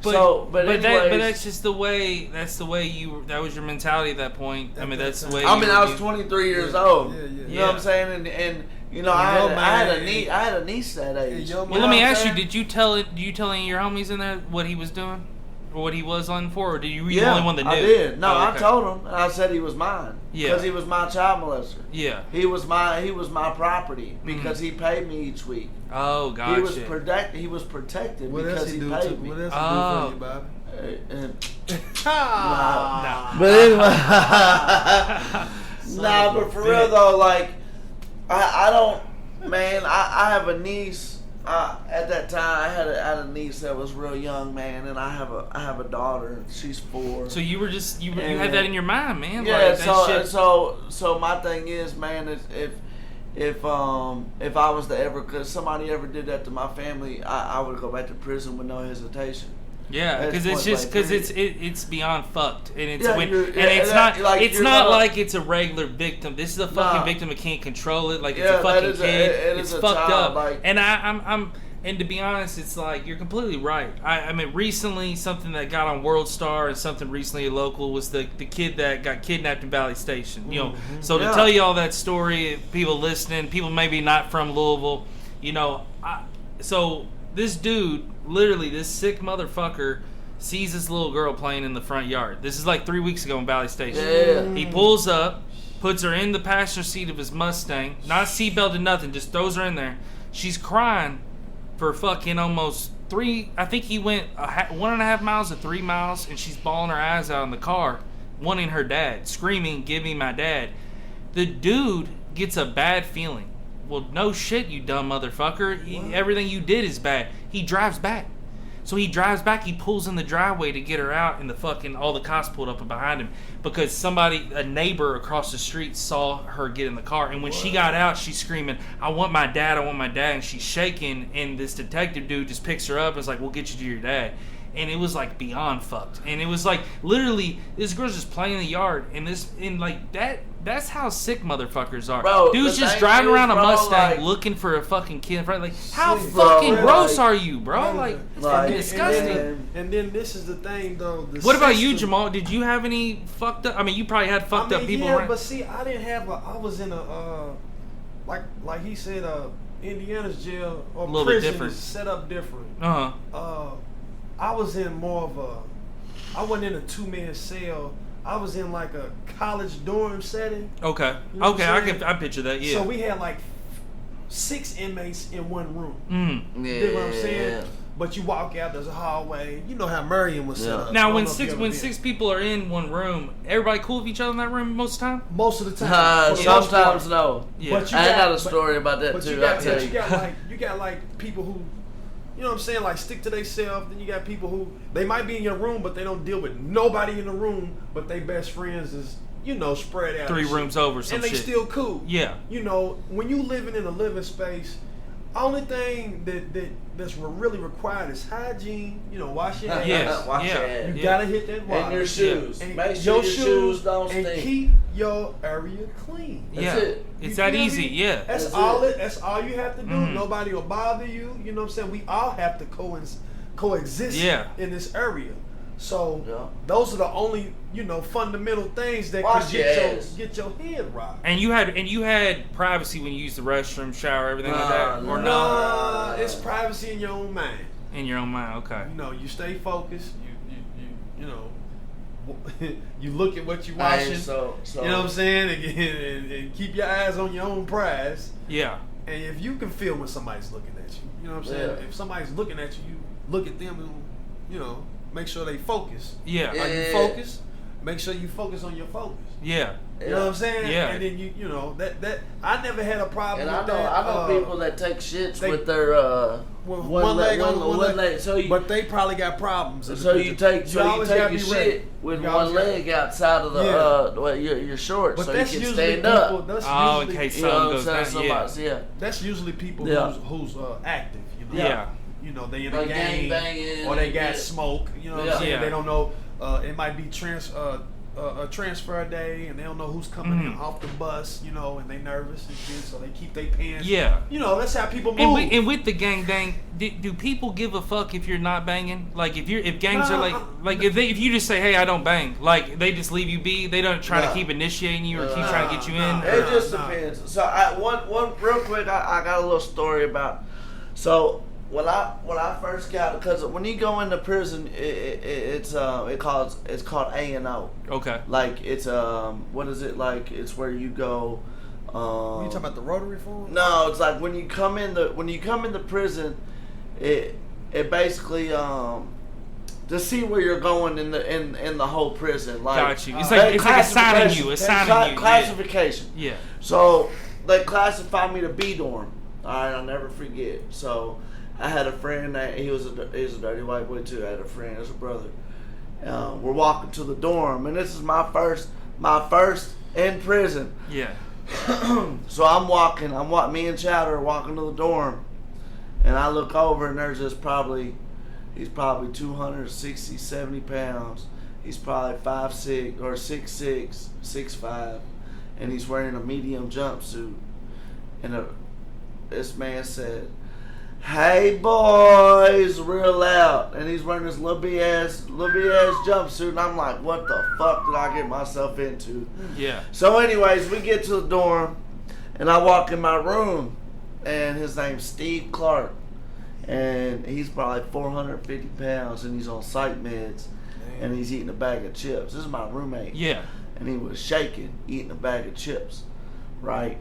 but that's just the way. That's the way you. That was your mentality at that point. I mean, that's the way. I was 23 years old.
Yeah.
You know what I'm saying? And you know, I had a niece that age.
Well, let me ask you: Did you tell any of your homies in there what he was doing? what he was on for, or did you the only one that knew?
I did. No,
okay.
I told him, and I said he was mine.
Yeah.
Because he was my child molester.
Yeah.
He was my property because he paid me each week.
Oh, gotcha.
He was protected because he paid me.
What else he do for you, Bobby?
But anyway, but for real though, like I don't, man. I have a niece. At that time, I had a niece that was real young, man, and I have a daughter. She's 4.
So you were just you had that in your mind, man.
Yeah.
Like,
so my thing is, man, is if I was to ever, cause somebody ever did that to my family, I would go back to prison with no hesitation.
Yeah, because it's beyond fucked, and it's not like it's a regular victim. This is a fucking victim that can't control it. Like it's a fucking kid. It's fucked up. Like, and and to be honest, it's like you're completely right. I mean, recently something that got on World Star and something recently local was the kid that got kidnapped in Valley Station. You know, so to tell you all that story, people listening, people maybe not from Louisville, you know, so this dude. Literally, this sick motherfucker sees this little girl playing in the front yard. This is like 3 weeks ago in Valley Station.
Yeah.
He pulls up, puts her in the passenger seat of his Mustang, not seatbelted, nothing, just throws her in there. She's crying for fucking almost 3, I think he went 1.5 miles to 3 miles, and she's bawling her eyes out in the car, wanting her dad, screaming, "Give me my dad." The dude gets a bad feeling. Well, no shit, you dumb motherfucker. Everything you did is bad. He drives back. So he drives back. He pulls in the driveway to get her out, and all the cops pulled up behind him because a neighbor across the street saw her get in the car. And when she got out, she's screaming, "I want my dad, I want my dad." And she's shaking, and this detective dude just picks her up and is like, "We'll get you to your dad." And it was like beyond fucked. And it was like literally this girl's just playing in the yard, and that's how sick motherfuckers are. Bro, dude's just driving around a Mustang, like, looking for a fucking kid in front. Like, how fucking gross are you, bro? Like, it's disgusting.
And then this is the thing, though.
What about you, Jamal? Did you have any fucked up? I mean, you probably had fucked up people.
Yeah, but see, I didn't have I was in a like he said, Indiana's jail or prison is set up different. I was in more of I wasn't in a 2-man cell. I was in like a college dorm setting.
Okay.
You know
I picture that, yeah.
So we had like 6 inmates in one room.
Yeah.
You know what I'm saying? But you walk out, there's a hallway. You know how Marion was set up.
Now, when six people are in one room, everybody cool with each other in that room most of the time?
Most of the time.
Sometimes no.
Yeah.
But I got a story about that too.
You got like people who, you know what I'm saying, like stick to themselves. Then you got people who, they might be in your room, but they don't deal with nobody in the room, but they best friends is, you know, spread out.
3 rooms over, some
shit. And they still cool.
Yeah.
You know, when you living in a living space, only thing that's really required is hygiene. You know, wash your ass.
Wash your ass.
You gotta hit that water.
And your shoes.
And
make sure your shoes don't stink.
And keep your area clean.
That's it.
It's that easy. Yeah.
That's all you have to do. Mm-hmm. Nobody will bother you. You know what I'm saying? We all have to coexist in this area. So those are the only, you know, fundamental things that could get your head right.
And you had privacy when you used the restroom, shower, everything like that, or
no? It's privacy in your own mind.
In your own mind, okay.
You know, you stay focused. You know, you look at what you're watching. So, you know what I'm saying, and keep your eyes on your own prize.
Yeah.
And if you can feel when somebody's looking at you, you know what I'm saying. If somebody's looking at you, you look at them and, you know, make sure they focus.
Yeah.
Are you focused? Make sure you focus on your focus.
Yeah.
You know what I'm saying?
Yeah.
And then you know that I never had a problem with that.
I know people that take shits with their
one leg on one leg.
So
but they probably got problems.
So you take your shit with one leg outside of the your shorts,
but
so
that's
you can
usually
stand up.
People,
in case something goes down.
That's usually people who's active. You know?
Yeah.
You know, they in a gang, or they got smoke. You know what I'm saying?
Yeah.
They don't know. It might be a transfer day, and they don't know who's coming in off the bus. You know, and they nervous and shit, so they keep their pants.
Yeah.
You know, that's how people move.
And with the gang bang, do people give a fuck if you're not banging? Like if gangs are like if you just say, hey, I don't bang, like they just leave you be. They don't try to keep initiating you or keep trying to get you in.
It just depends. So one real quick, I got a little story about. So when I first got, because when you go into prison, it's called A&O.
Okay.
Like it's what is it like? It's where you go.
You talking about the rotary form?
No, it's like when you come into prison, it basically to see where you're going in the whole prison. Like,
got you. It's like assigning you.
Classification.
Yeah.
So they classified me to B dorm. All right, I'll never forget. So I had a friend that he was a dirty white boy too. I had a friend, as a brother. We're walking to the dorm, and this is my first in prison.
Yeah.
So me and Chowder are walking to the dorm, and I look over, and there's this he's probably 260, 70 pounds. He's probably 5'6" or 6'6", 6'5", and he's wearing a medium jumpsuit. And this man said, "Hey boys," real loud, and he's wearing this little ass jumpsuit, and I'm like, what the fuck did I get myself into?
Yeah.
So anyways, we get to the dorm, and I walk in my room, and his name's Steve Clark, and he's probably 450 pounds, and he's on psych meds, and he's eating a bag of chips. This is my roommate.
Yeah.
And he was shaking, eating a bag of chips, right?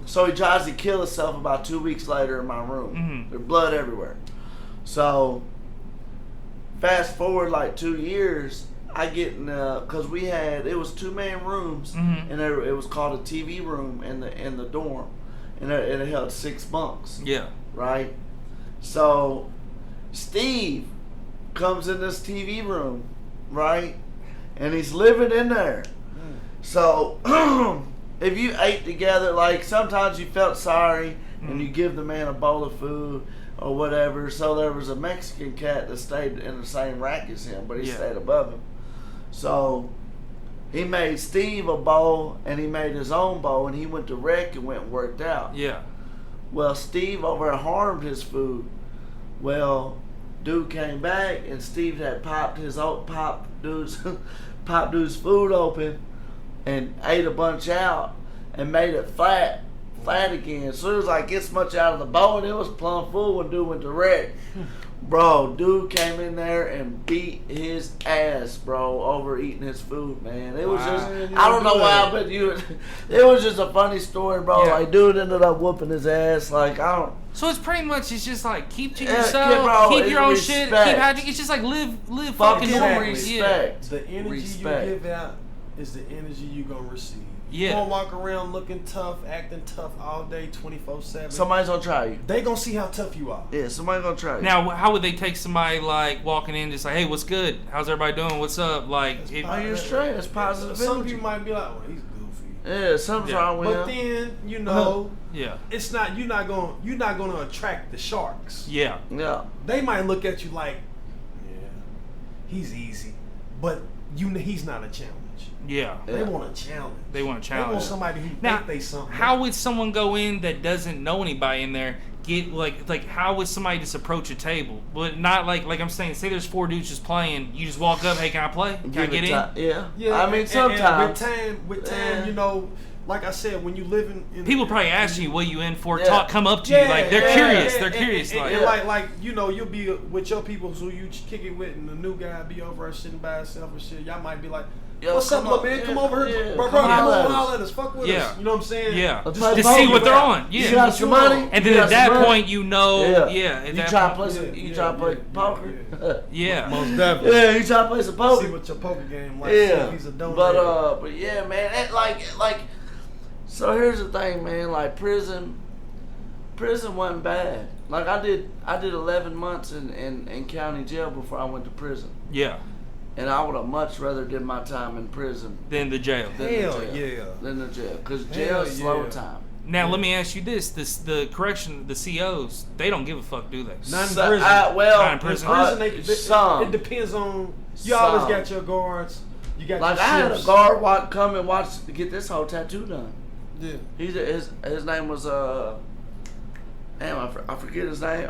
So he tries to kill himself about 2 weeks later in my room.
Mm-hmm.
There's blood everywhere. So fast forward like 2 years, I get in because it was 2-man rooms,
mm-hmm.
and it was called a TV room in the dorm, and it held 6 bunks.
Yeah.
Right. So Steve comes in this TV room, right, and he's living in there. So if you ate together, like sometimes you felt sorry and you give the man a bowl of food or whatever. So there was a Mexican cat that stayed in the same rack as him, but he stayed above him. So he made Steve a bowl, and he made his own bowl, and he went to rec and went and worked out.
Yeah.
Well, Steve over harmed his food. Well, dude came back, and Steve had popped dude's food open and ate a bunch out and made it flat again. So it was like this much out of the bowl, and it was plumb full when dude went direct. Bro, dude came in there and beat his ass, bro, over eating his food, man. It was just, I don't know why, but it was just a funny story, bro.
Yeah.
Like, dude ended up whooping his ass. Like, I don't.
So it's pretty much, it's just like, keep to yourself, keep your own shit, keep hydrated. It's just like live fucking normal.
Respect.
The energy you give out is the energy you're going to receive.
Yeah.
You don't walk around looking tough, acting tough all day, 24/7.
Somebody's gonna try you.
They gonna see how tough you are.
Yeah, somebody's gonna try you.
Now, how would they take somebody like walking in just like, hey, what's good? How's everybody doing? What's up? Like,
you're straight. It's positive.
Some people might be like, well, he's goofy.
Yeah, something's wrong with him.
But then, you know,
yeah,
it's not. You're not gonna attract the sharks.
Yeah.
Yeah.
They might look at you like, yeah, he's easy, but he's not a challenge.
Yeah.
They want a challenge. They want somebody who think they something.
How would someone go in that doesn't know anybody in there get like how would somebody just approach a table? But not like I'm saying, say there's 4 dudes just playing, you just walk up, hey, can I play? Can I get in?
Yeah. I mean, sometimes.
And with time, you know, like I said, when you live in
people probably ask you what you in for, come up to you, like they're curious. They're curious.
Like you know, you'll be with your people who you kick it with, and the new guy be over there sitting by himself and shit. Y'all might be like, yo, what's up, little man? Come over here, bro. Come on, let us fuck with us. You know what I'm saying?
Yeah, just to see what they're on. Yeah,
you got some money,
and then at that point, you know, you
try to play poker.
Yeah, most definitely.
Yeah, you try to play some poker.
See what your poker game like.
Yeah,
he's a donor.
But yeah, man, like. So here's the thing, man. Like prison wasn't bad. Like I did 11 months in county jail before I went to prison.
Yeah.
And I would have much rather did my time in prison
than the jail.
Than the jail, because jail is slow time.
Now let me ask you this: the COs, they don't give a fuck, do they?
Not in prison.
Not in prison.
It depends on. You always got your guards. You got
like
your
I had a guard come and watch to get this whole tattoo done.
Yeah.
His name was I forget his name.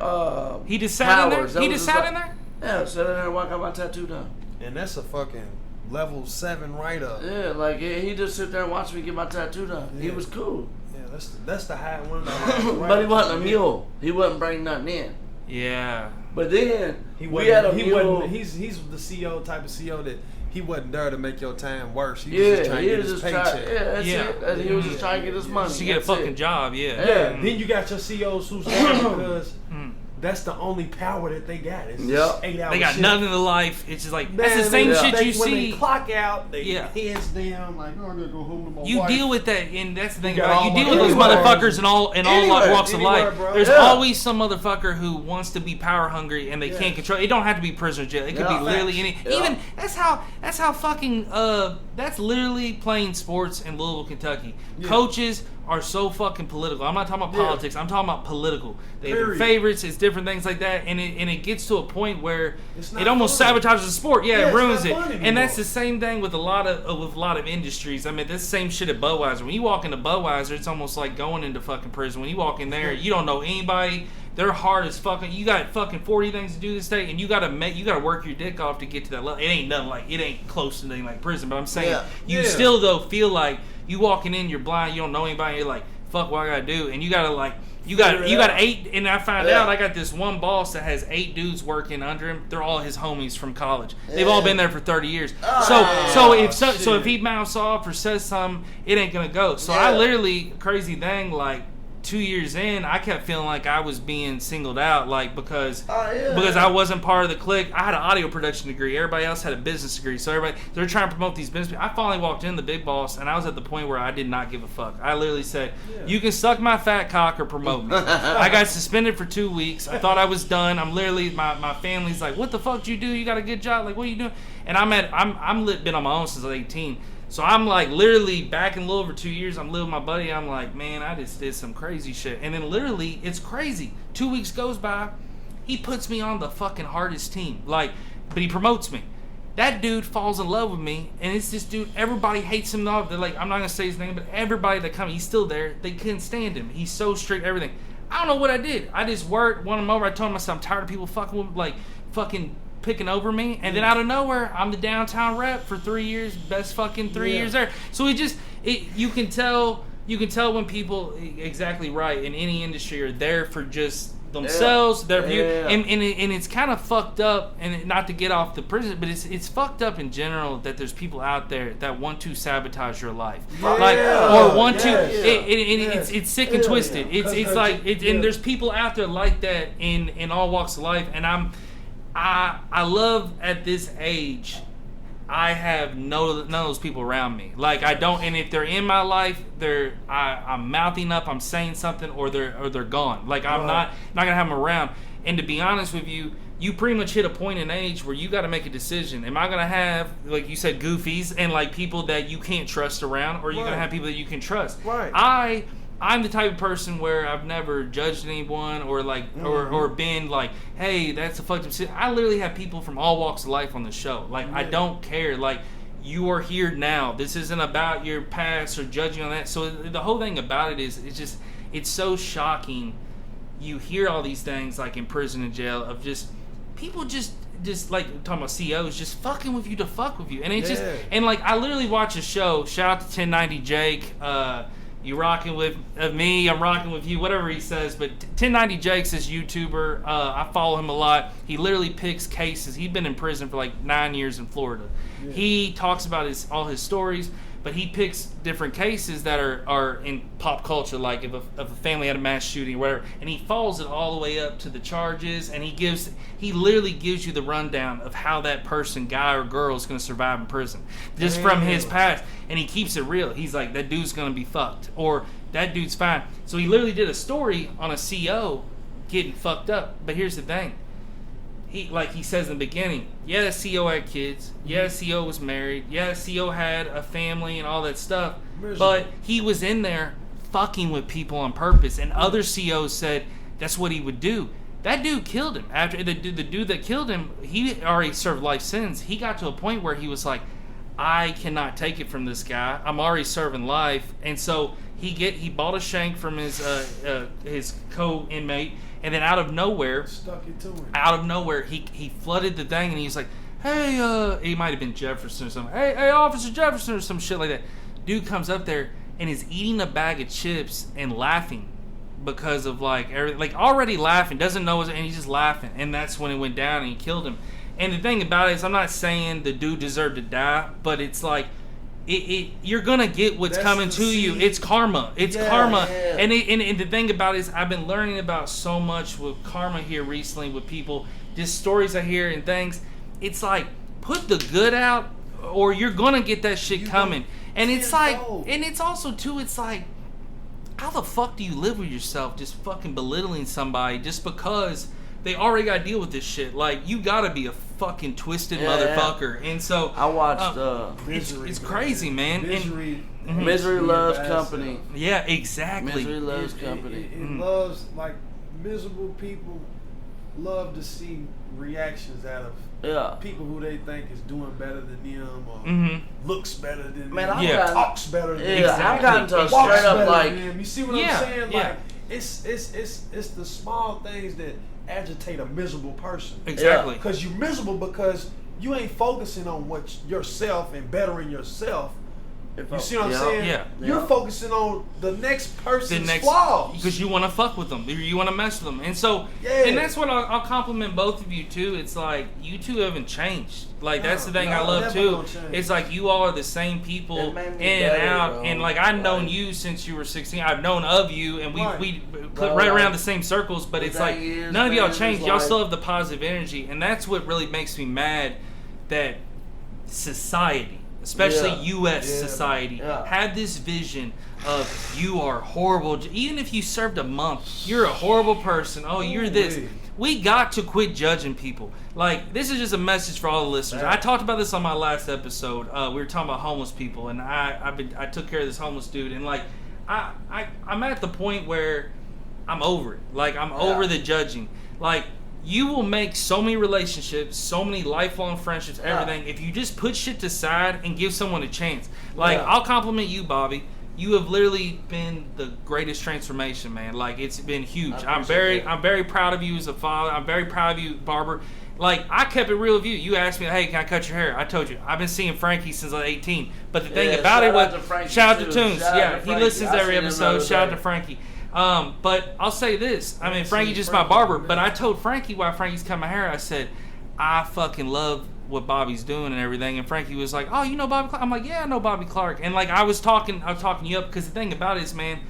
He just sat in there. He just sat in there.
Yeah, sat in there and got my tattoo done.
And that's a fucking level 7 right up.
Yeah, like he just sit there and watch me get my tattoo done. Yeah. He was cool.
Yeah. Yeah, that's the high one. Right.
But he wasn't a mule. He wouldn't bring nothing in.
Yeah.
But then
we
had a mule.
He's the CEO type of CEO that he wasn't there to make your time worse. He was just trying to get his paycheck.
He was just trying to get his money.
Just to get a fucking job. Yeah.
Then you got your CEOs who's there because. That's the only power that they got. It's 8 hours.
They got nothing to life. It's just like that's the same shit you see.
When they clock out, they heads down like, oh, I'm gonna go home to my wife.
You deal with that, and that's the thing about it. You deal with those motherfuckers in all walks of life.
Bro.
There's always some motherfucker who wants to be power hungry and they can't control. It don't have to be prison jail. It could be literally any. Even that's how fucking that's literally playing sports in Louisville, Kentucky. Coaches are so fucking political. I'm not talking about politics. I'm talking about political. They have their favorites. It's different things like that, and it gets to a point where it almost sabotages the sport. It ruins it. And that's the same thing with a lot of industries. I mean, that's the same shit at Budweiser. When you walk into Budweiser, it's almost like going into fucking prison. When you walk in there, you don't know anybody. They're hard as fucking. You got fucking 40 things to do this day, and you gotta work your dick off to get to that level. It ain't close to anything like prison. But I'm saying you still though feel like you walking in, you're blind, you don't know anybody. You're like, fuck, what I gotta do? And you got 8. And I found out I got this one boss that has 8 dudes working under him. They're all his homies from college. They've all been there for 30 years. So if he mouths off or says something, it ain't gonna go. So I literally, crazy thing, like 2 years in, I kept feeling like I was being singled out, like because I wasn't part of the clique. I had an audio production degree. Everybody else had a business degree. So they're trying to promote these business. I finally walked in the big boss, and I was at the point where I did not give a fuck. I literally said, "You can suck my fat cock or promote me." I got suspended for 2 weeks. I thought I was done. I'm literally my family's like, "What the fuck did you do? You got a good job? Like, what are you doing?" And I'm been on my own since I was 18. So I'm like literally back in Louisville for 2 years. I'm living with my buddy. I'm like, man, I just did some crazy shit. And then literally, it's crazy. 2 weeks goes by. He puts me on the fucking hardest team. Like, but he promotes me. That dude falls in love with me. And it's this dude, everybody hates him. They're like, I'm not going to say his name, but everybody that comes, he's still there. They couldn't stand him. He's so strict, everything. I don't know what I did. I just won him over. I told him, I'm tired of people fucking with, like, fucking picking over me, and then out of nowhere, I'm the downtown rep for 3 years, best fucking 3 years there. So you can tell when people exactly right in any industry are there for just themselves, their view, and it's kind of fucked up. And not to get off the prison, but it's fucked up in general that there's people out there that want to sabotage your life, or want to. It's sick and twisted. It's like and there's people out there like that in all walks of life, and I love at this age, I have none of those people around me. Like I don't, and if they're in my life, I'm mouthing up, I'm saying something, or they're gone. Like I'm not gonna have them around. And to be honest with you, you pretty much hit a point in age where you got to make a decision. Am I gonna have, like you said, goofies and like people that you can't trust around, or are you gonna have people that you can trust?
Right.
I'm the type of person where I've never judged anyone or like or been like, hey, that's a fucked up shit. I literally have people from all walks of life on the show. Like I don't care. Like you are here now. This isn't about your past or judging on that. So the whole thing about it is it's so shocking. You hear all these things like in prison and jail of just people just like talking about CEOs just fucking with you to fuck with you. And it's just and like I literally watch a show. Shout out to 1090 Jake. You rocking with me, I'm rocking with you, whatever he says. But 1090 Jake's this YouTuber. I follow him a lot. He literally picks cases. He's been in prison for like 9 years in Florida. Yeah. He talks about all his stories, but he picks different cases that are in pop culture, like if a family had a mass shooting or whatever, and he follows it all the way up to the charges, and he literally gives you the rundown of how that person, guy or girl, is going to survive in prison, just from his past, and he keeps it real. He's like, that dude's going to be fucked, or that dude's fine. So he literally did a story on a CO getting fucked up, but here's the thing. He says in the beginning, the CEO had kids, the CEO was married, the CEO had a family and all that stuff, but he was in there fucking with people on purpose, and other CEOs said that's what he would do. That dude killed him. After the dude that killed him, he already served life sentence. He got to a point where he was like, I cannot take it from this guy. I'm already serving life, and so he bought a shank from his co-inmate. And then out of nowhere,
stuck it to him.
Out of nowhere, he flooded the thing, and he's like, "Hey, he might have been Jefferson or something. Hey, Officer Jefferson or some shit like that." Dude comes up there, and is eating a bag of chips and laughing because of like already laughing, doesn't know, and he's just laughing, and that's when it went down and he killed him. And the thing about it is, I'm not saying the dude deserved to die, but it's like you're gonna get what's coming to you. It's karma. It's karma. Yeah. And the thing about it is, I've been learning about so much with karma here recently with people, just stories I hear and things. It's like, put the good out, or you're gonna get that shit coming. And it's like, and it's also too, it's like, how the fuck do you live with yourself just fucking belittling somebody just because they already got to deal with this shit? Like, you got to be a fucking twisted motherfucker. And so
I watched
Misery. It's crazy, man.
Misery loves company.
Yeah, exactly.
Misery loves company.
It loves, like, miserable people love to see reactions out of people who they think is doing better than them, or looks better than them, talks better than them.
Exactly. I've gotten to straight up like,
you see what I'm saying? Like, it's the small things that agitate a miserable person.
Exactly.
Because you're miserable because you ain't focusing on yourself and bettering yourself. You see what I'm saying?
Yeah.
You're focusing on the next person's flaws.
Because you want to fuck with them. You want to mess with them. And so, and that's what I'll compliment both of you too. It's like, you two haven't changed. Like, that's the thing I love too. It's like, you all are the same people in and out. Bro. And like, I've known you since you were 16. I've known of you, and we put right around the same circles. But it's like, none of y'all changed. Y'all still have the positive energy. And that's what really makes me mad, that society, especially U.S. society, had this vision of, you are horrible. Even if you served a month, you're a horrible person. Oh, you're this. We got to quit judging people. Like, this is just a message for all the listeners. I talked about this on my last episode. We were talking about homeless people, and I took care of this homeless dude, and like, I'm at the point where I'm over it. Like, I'm over the judging. Like, you will make so many relationships, so many lifelong friendships, everything, if you just put shit aside and give someone a chance. Like, I'll compliment you, Bobby. You have literally been the greatest transformation, man. Like, it's been huge. I'm very proud of you as a father. I'm very proud of you, barber. Like, I kept it real with you. You asked me, hey, can I cut your hair? I told you, I've been seeing Frankie since I was 18. But the thing about it was, shout out to Tunes. He listens to every episode. Shout out to Frankie. But I'll say this. I mean, Frankie's just my barber. But I told Frankie while Frankie's cutting my hair, I said, I fucking love what Bobby's doing and everything. And Frankie was like, oh, you know Bobby Clark? I'm like, yeah, I know Bobby Clark. And like, I was talking you up, because the thing about it is, man,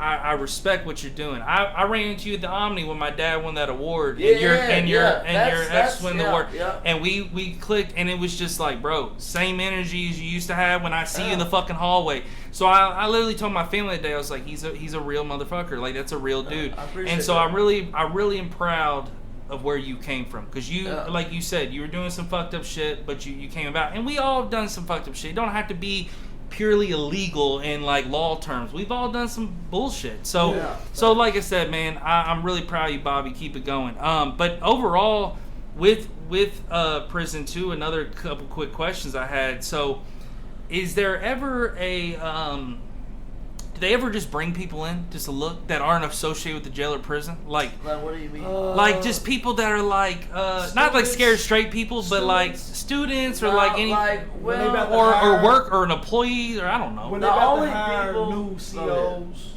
I respect what you're doing. I ran into you at the Omni when my dad won that award, and your ex won the award, and we clicked, and it was just like, bro, same energy as you used to have when I see you in the fucking hallway. So I literally told my family that day, I was like, he's a real motherfucker, like, that's a real dude. And so I really am proud of where you came from, because you, like you said, you were doing some fucked up shit, but you came about, and we all have done some fucked up shit. It don't have to be purely illegal in like law terms. We've all done some bullshit. So like I said, man, I'm really proud of you, Bobby. Keep it going. But overall, with prison too, another couple quick questions I had. So, is there ever a do they ever just bring people in just to look that aren't associated with the jail or prison? Like
what do you mean?
Like, just people that are like not like scared straight people, but like students, or like any or work, or an employee, or I don't know.
When they about to hire new COs,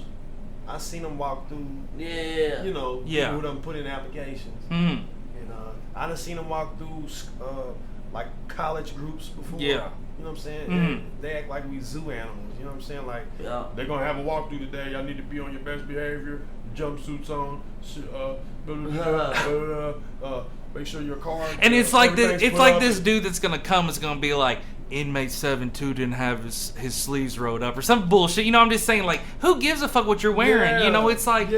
I seen them walk through. You know, people who done put in applications. And I done seen them walk through like college groups before. You know what I'm saying? They act like we zoo animals. You know what I'm saying? Like, they're going to have a walkthrough today. Y'all need to be on your best behavior. Jumpsuits on. Make sure your car.
And it's like this dude that's going to come is going to be like, inmate 7-2 didn't have his sleeves rolled up or some bullshit. You know, I'm just saying, like, who gives a fuck what you're wearing? You know, it's like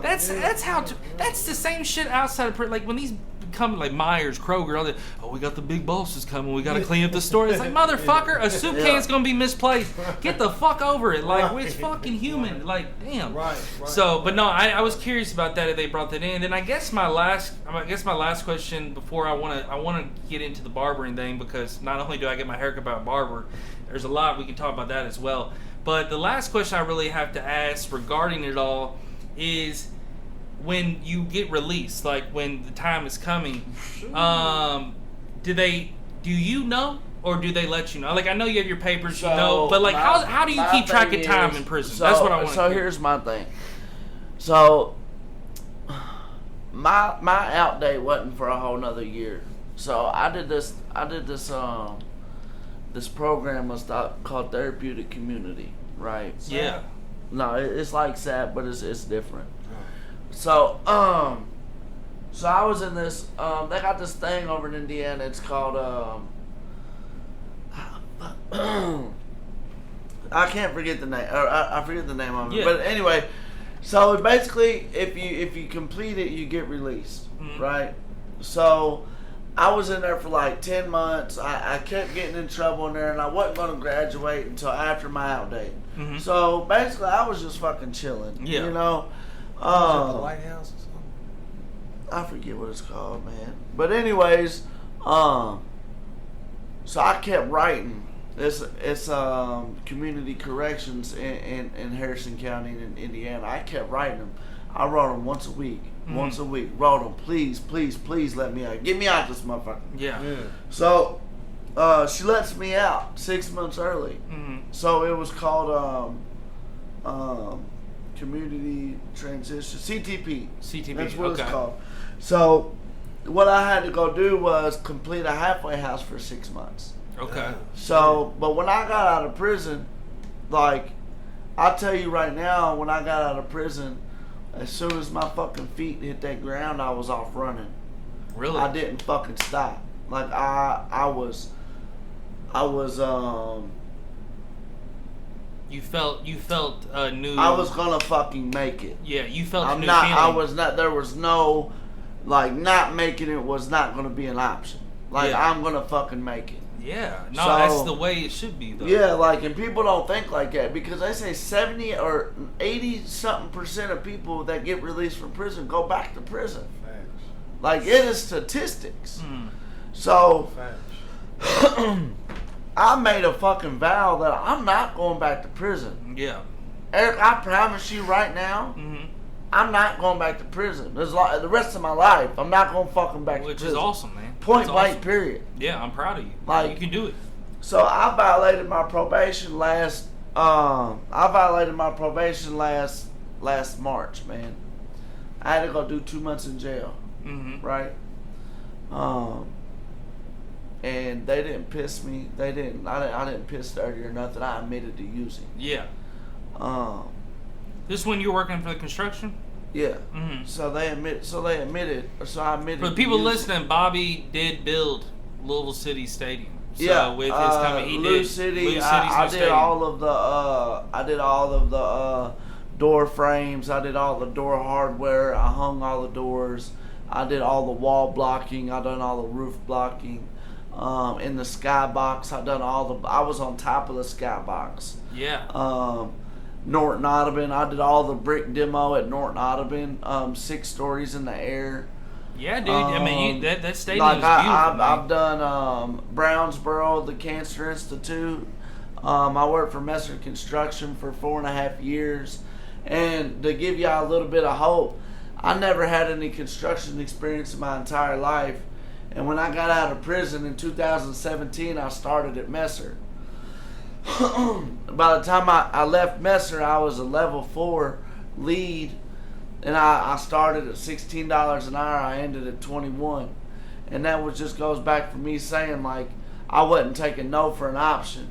that's the same shit outside of like when these come like Myers, Kroger, all that. Oh, we got the big bosses coming. We got to clean up the store. It's like, motherfucker, a soup can's gonna be misplaced. Get the fuck over it. Like, it's fucking human. Like, damn. Right. So, but no, I was curious about that if they brought that in. And I guess my last question before I wanna get into the barbering thing, because not only do I get my haircut by a barber, there's a lot we can talk about that as well. But the last question I really have to ask regarding it all is, when you get released, like when the time is coming, do you know or do they let you know? Like, I know you have your papers, but like, how do you keep track of time in prison? That's what I want to
So here's my thing. So my out date wasn't for a whole nother year. So I did this this program was called Therapeutic Community, right?
Yeah.
No, it's like SAP, but it's different. So so I was in this. They got this thing over in Indiana. It's called I can't forget the name. I forget the name of it. Yeah. But anyway, so basically, if you complete it, you get released, right? So I was in there for like 10 months. I kept getting in trouble in there, and I wasn't going to graduate until after my out date. Mm-hmm. So basically, I was just fucking chilling. Yeah. You know.
Was it the Lighthouse or something?
I forget what it's called, man. But anyways, so I kept writing. It's community corrections in Harrison County in Indiana. I kept writing them. I wrote them once a week. Mm-hmm. Once a week. Wrote them. Please, please, please let me out. Get me out this motherfucker.
Yeah.
So she lets me out 6 months early. Mm-hmm. So it was called Community Transition, CTP. That's what it's called. So what I had to go do was complete a halfway house for 6 months.
Okay.
So, but when I got out of prison, like, I'll tell you right now, when I got out of prison, as soon as my fucking feet hit that ground, I was off running.
Really?
I didn't fucking stop. Like, I was
You felt a new.
I was gonna fucking make it.
Yeah, you felt
a
new
feeling.
I
was not. There was no, like, not making it was not gonna be an option. Like, yeah. I'm gonna fucking make it.
Yeah, no, that's the way it should be, though.
Yeah, like, and people don't think like that because they say 70 or 80-something% of people that get released from prison go back to prison.
Facts.
Like, it is statistics. So, I made a fucking vow that I'm not going back to prison.
Yeah.
Eric, I promise you right now, I'm not going back to prison. The rest of my life, I'm not going fucking back to prison.
Which is awesome, man.
Point blank, period.
Yeah, I'm proud of you.
Like,
you can do it.
So I violated my probation last March, man. I had to go do 2 months in jail. Right? And they didn't piss me. I didn't piss dirty or nothing. I admitted to using.
Yeah. This when you were working for the construction?
Yeah. So I admitted. So I admitted.
For the people listening, Bobby did build Louisville City Stadium. So with his company, he
Louisville City. I did all of the door frames. I did all the door hardware. I hung all the doors. I did all the wall blocking. I done all the roof blocking. In the skybox, I was on top of the skybox.
Yeah.
Norton Audubon, I did all the brick demo at Norton Audubon, 6 stories in the air.
Yeah, dude. I mean, that stadium is beautiful.
I've done Brownsboro, the Cancer Institute. I worked for Messer Construction for 4.5 years. And to give y'all a little bit of hope, I never had any construction experience in my entire life. And when I got out of prison in 2017, I started at Messer. By the time I left Messer, I was a level 4 lead, and I started at $16 an hour. I ended at 21, and that just goes back for me saying, like, I wasn't taking no for an option.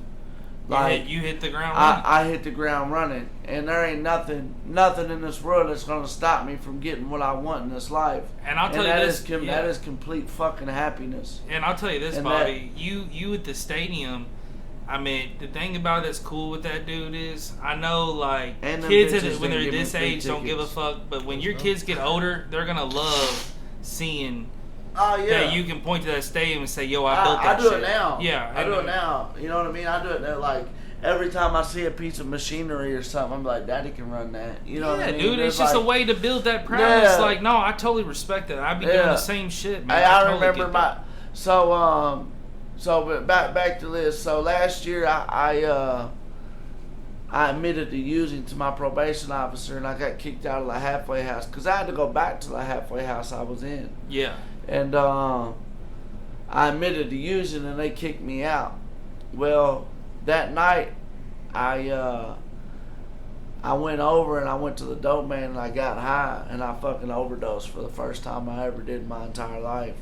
Like, you hit the ground running.
I hit the ground running, and there ain't nothing in this world that's gonna stop me from getting what I want in this life.
And I'll tell you this,
that is complete fucking happiness.
And I'll tell you this, Bobby, you at the stadium. I mean, the thing about that's cool with that dude is, I know, like, kids when they're this age don't give a fuck, but when your kids get older, they're gonna love seeing that you can point to that stadium and say, "Yo, I built that shit."
I do it now.
Yeah,
I do it now. You know what I mean? I do it now. Like, every time I see a piece of machinery or something, I'm like, Daddy can run that. You know what I mean?
Yeah, dude, it's just like a way to build that pride. It's like, no, I totally respect that. I be doing the same shit, man.
I remember but back to this. So last year, I admitted to using to my probation officer, and I got kicked out of the halfway house because I had to go back to the halfway house I was in.
Yeah.
And I admitted to using, and they kicked me out. Well, that night, I went over and I went to the dope man and I got high and I fucking overdosed for the first time I ever did in my entire life.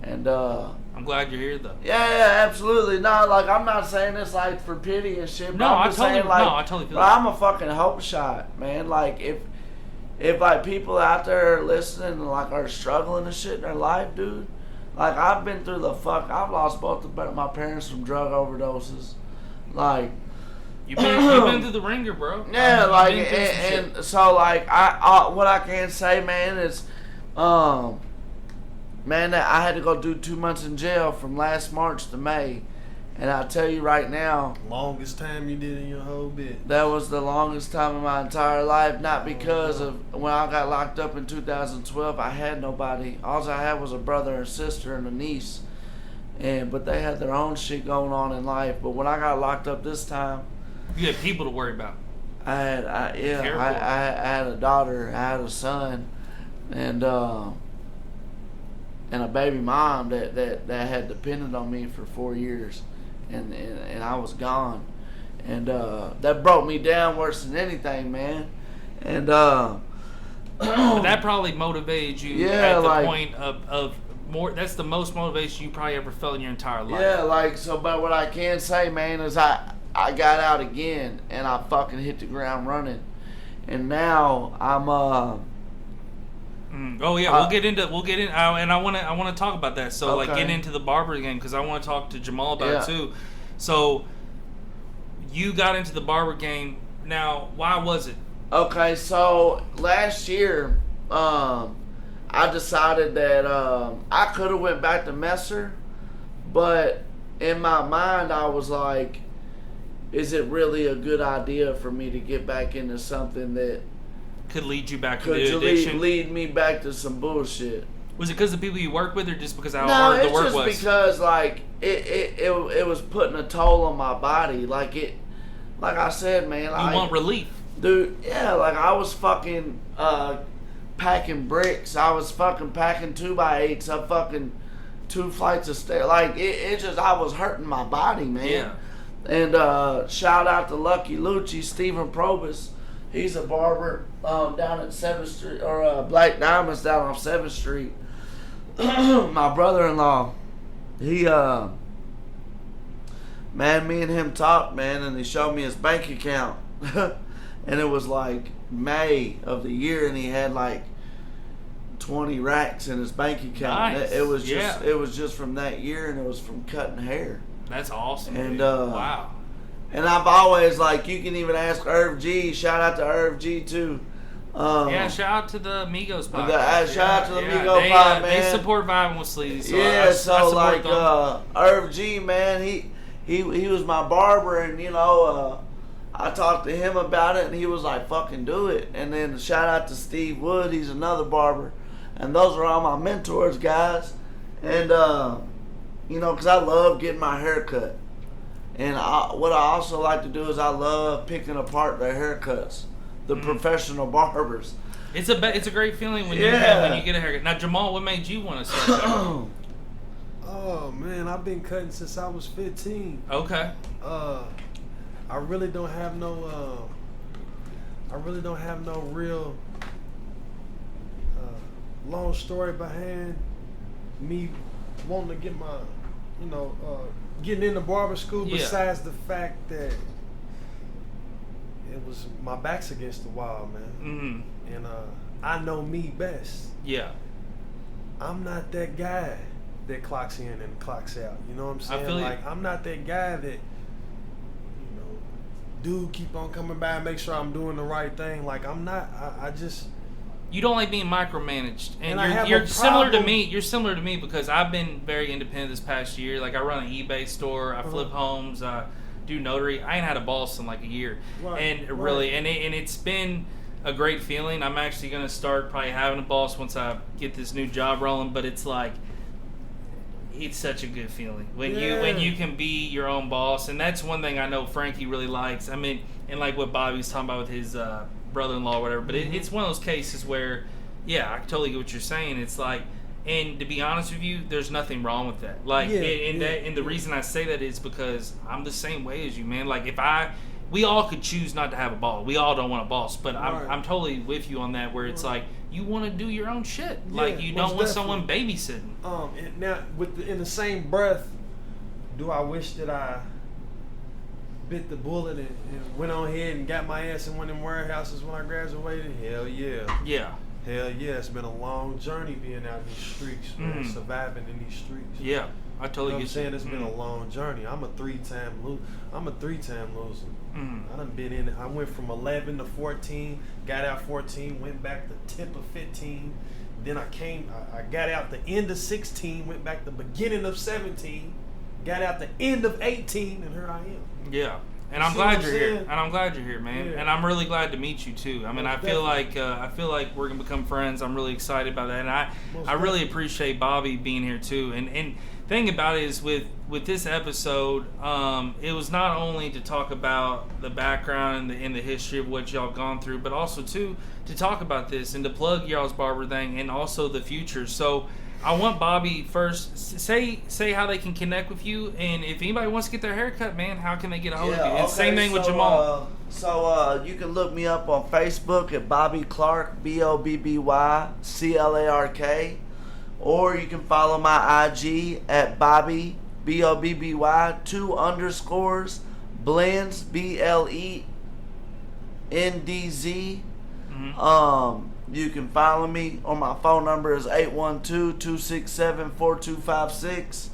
And
I'm glad you're here though.
Yeah, absolutely. No, like I'm not saying this like for pity and shit.
No, I totally feel
that. I'm a fucking hope shot, man. Like if like people out there listening and like are struggling and shit in their life, dude. Like I've been through I've lost both of my parents from drug overdoses. Like
you've been through the ringer, bro.
Yeah, like and so like I what I can say, man, is man, I had to go do 2 months in jail from last March to May. And I'll tell you right now.
Longest time you did in your whole bit.
That was the longest time in my entire life. Not because of when I got locked up in 2012, I had nobody. All I had was a brother and sister and a niece. But they had their own shit going on in life. But when I got locked up this time.
You had people to worry about.
I had a daughter. I had a son. And a baby mom that had depended on me for 4 years, and I was gone, and that broke me down worse than anything, man. And
but that probably motivated you at the point of more. That's the most motivation you probably ever felt in your entire life.
Yeah, like so. But what I can say, man, is I got out again, and I fucking hit the ground running, and now I'm
Oh yeah, we'll get in, and I want to talk about that. So
okay.
like, get into the barber again because I want to talk to Jamal about it too. So you got into the barber game. Now, why was it?
Okay, so last year, I decided that I could have went back to Messer, but in my mind I was like, is it really a good idea for me to get back into something that
could lead you back to the addiction?
Lead me back to some bullshit.
Was it because of the people you work with, or just because of how hard the work was?
No, it's just because like it was putting a toll on my body. Like I said, man.
You want relief,
dude? Yeah, like I was fucking packing bricks. I was fucking packing 2x8s up fucking 2 flights of stairs. Like it just I was hurting my body, man.
Yeah.
And shout out to Lucky Lucci, Stephen Probus. He's a barber down at 7th Street, or Black Diamonds down off 7th Street. My brother-in-law, he, man, me and him talked, man, and he showed me his bank account. And it was like May of the year, and he had like 20 racks in his bank account.
Nice.
It was just from that year, and it was from cutting hair.
That's awesome.
And
wow.
And I've always, like, you can even ask Irv G. Shout out to Irv G, too.
Yeah, shout out to the Migos podcast.
Shout out to the Migos pod, man.
They support Vibing with Sleezy. So
yeah,
I
like,
them.
Irv G, man, he was my barber, and, you know, I talked to him about it, and he was like, fucking do it. And then shout out to Steve Wood. He's another barber. And those are all my mentors, guys. And, you know, because I love getting my hair cut. And what I also like to do is I love picking apart their haircuts, the professional barbers.
It's a great feeling when you get a haircut. Now, Jamal, what made you want to start cutting?
Oh man, I've been cutting since I was 15.
Okay.
I really don't have no real long story behind me wanting to get my, getting into barber school, besides the fact that it was my back's against the wall, man. Mm-hmm. And I know me best.
Yeah.
I'm not that guy that clocks in and clocks out. You know what I'm saying?
I feel
like I'm not that guy that, dude, keep on coming by and make sure I'm doing the right thing. Like I'm not. I just.
You don't like being micromanaged,
and
you're similar to me. You're similar to me because I've been very independent this past year. Like I run an eBay store, I flip homes, do notary. I ain't had a boss in like a year, really, and it's been a great feeling. I'm actually gonna start probably having a boss once I get this new job rolling. But it's like, it's such a good feeling when you can be your own boss, and that's one thing I know Frankie really likes. I mean, and like what Bobby's talking about with his brother-in-law or whatever, but it's one of those cases where I totally get what you're saying. It's like And to be honest with you, there's nothing wrong with that. Like, and the reason I say that is because I'm the same way as you, man. Like, we all could choose not to have a boss. We all don't want a boss, but I'm totally with you on that. Where it's like you want to do your own shit. Like, you don't want someone babysitting.
And now in the same breath, do I wish that I bit the bullet and went on ahead and got my ass in one of them warehouses when I graduated? Hell yeah.
Yeah.
Hell yeah, it's been a long journey being out in these streets, man, surviving in these streets.
Yeah, I totally get you.
Know what I'm saying? It's been a long journey. I'm a three-time loser. I done been in it. I went from 11 to 14, got out 14, went back the tip of 15. Then I got out the end of 16, went back the beginning of 17, got out the end of 18, and here I am.
Yeah. And I'm glad you're here. And I'm glad you're here, man. Yeah. And I'm really glad to meet you too. I mean, I feel like we're gonna become friends. I'm really excited about that, and I really appreciate Bobby being here too. And thing about it is with this episode, it was not only to talk about the background and the history of what y'all gone through, but also too to talk about this and to plug y'all's barber thing and also the future. So I want Bobby first say how they can connect with you, and if anybody wants to get their hair cut, man, how can they get a hold of you? And same thing with Jamal.
So you can look me up on Facebook at Bobby Clark, BOBBY CLARK, or you can follow my IG at Bobby BOBBY 2_ blends BLENDZ. You can follow me on my phone number is 812-267-4256.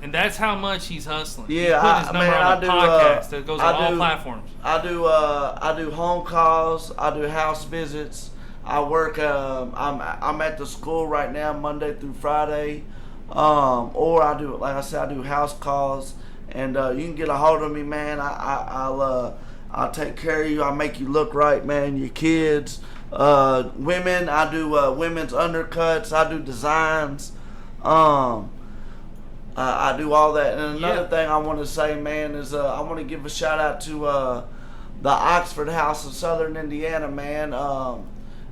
And that's how much he's hustling.
Yeah,
he's putting his number on the podcast that goes on all platforms.
I do home calls. I do house visits. I work. I'm at the school right now, Monday through Friday. Or I do, like I said, I do house calls, and you can get a hold of me, man. I'll take care of you. I'll make you look right, man. Your kids, women. I do women's undercuts. I do designs. I do all that. And another thing I want to say, man, is I want to give a shout out to the Oxford House in Southern Indiana, man.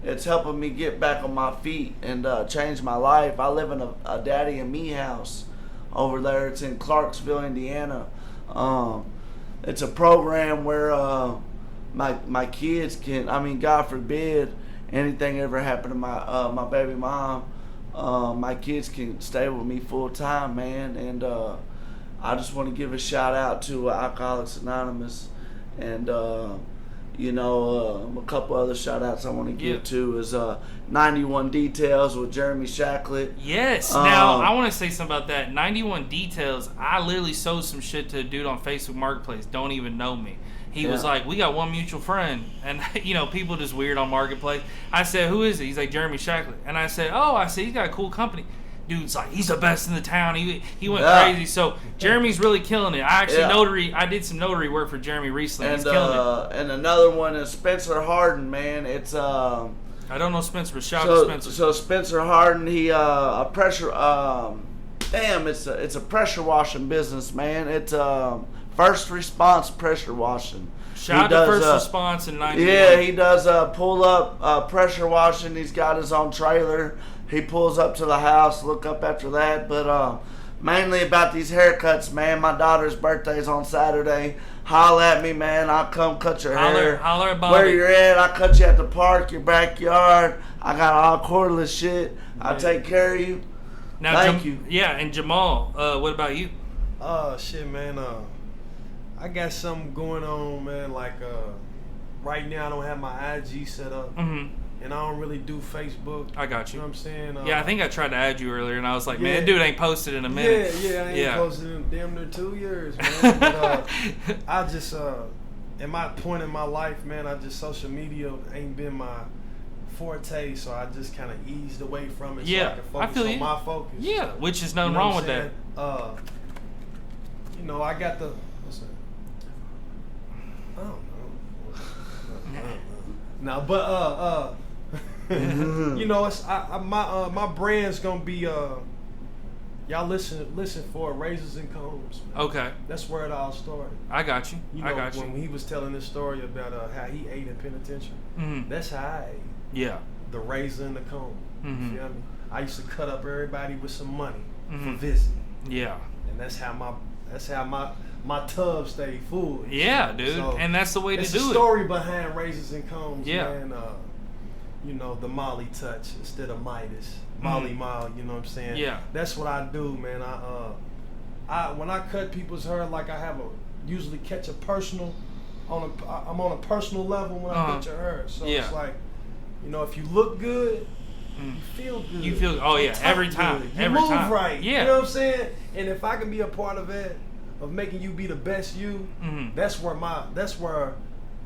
It's helping me get back on my feet and change my life. I live in a Daddy and Me house over there. It's in Clarksville, Indiana. It's a program where my kids can, I mean, God forbid anything ever happen to my baby mom, my kids can stay with me full time, man. And I just want to give a shout out to Alcoholics Anonymous, and a couple other shout outs I want to give to is 91 Details with Jeremy Shacklet.
Yes. Now, I want to say something about that. 91 Details, I literally sold some shit to a dude on Facebook Marketplace, don't even know me. He was like, we got one mutual friend. And, people just weird on Marketplace. I said, who is it? He's like, Jeremy Shacklet. And I said, he's got a cool company. Dude's like, he's the best in the town. He went crazy. So Jeremy's really killing it. I did some notary work for Jeremy recently. He's killing it.
And another one is Spencer Harden, man. It's
I don't know Spencer, but shout out to Spencer.
So Spencer Harden, he a pressure it's a pressure washing business, man. It's first response pressure washing.
Shout out to First Response in 91.
Yeah, he does pull up pressure washing. He's got his own trailer. He pulls up to the house, look up after that. But mainly about these haircuts, man. My daughter's birthday's on Saturday. Holla at me, man. I'll come cut your hair.
Holler at Bobby.
Where you're at, I'll cut you at the park, your backyard. I got all cordless shit. I'll take care of you.
Now, Thank you. Yeah, and Jamal, what about you?
Shit, man. I got something going on, man. Like, right now I don't have my IG set up. Mm-hmm. And I don't really do Facebook.
I got you.
You know what I'm saying?
I think I tried to add you earlier, and I was like, man, that dude ain't posted in a minute.
I ain't posted in damn near 2 years, man. But I just, at my point in my life, man, social media ain't been my forte, so I just kind of eased away from it so I can focus on my focus.
Yeah, which is nothing wrong with that.
I got the, what's that? I don't know. No, but it's my brand's gonna be y'all listen for it, Razors and Combs, man.
Okay,
that's where it all started.
I got you.
When he was telling this story about how he ate in penitentiary, that's how I ate.
Yeah,
the razor and the comb. Mm-hmm. You feel me? I used to cut up everybody with some money for visiting.
Yeah.
And that's how my tub stayed full.
Yeah, dude. So and that's the way to do it. It's the
story behind Razors and Combs,
yeah.
Man. You know, the Molly touch instead of Midas. Molly, you know what I'm saying?
Yeah.
That's what I do, man. I when I cut people's hair, like I usually catch a personal, I'm on a personal level when I cut your hair. So it's like, you know, if you look good, you feel good.
You feel, oh yeah, every time.
Good. You
every
move
time.
right.
Yeah.
You know what I'm saying? And if I can be a part of it, of making you be the best you, that's where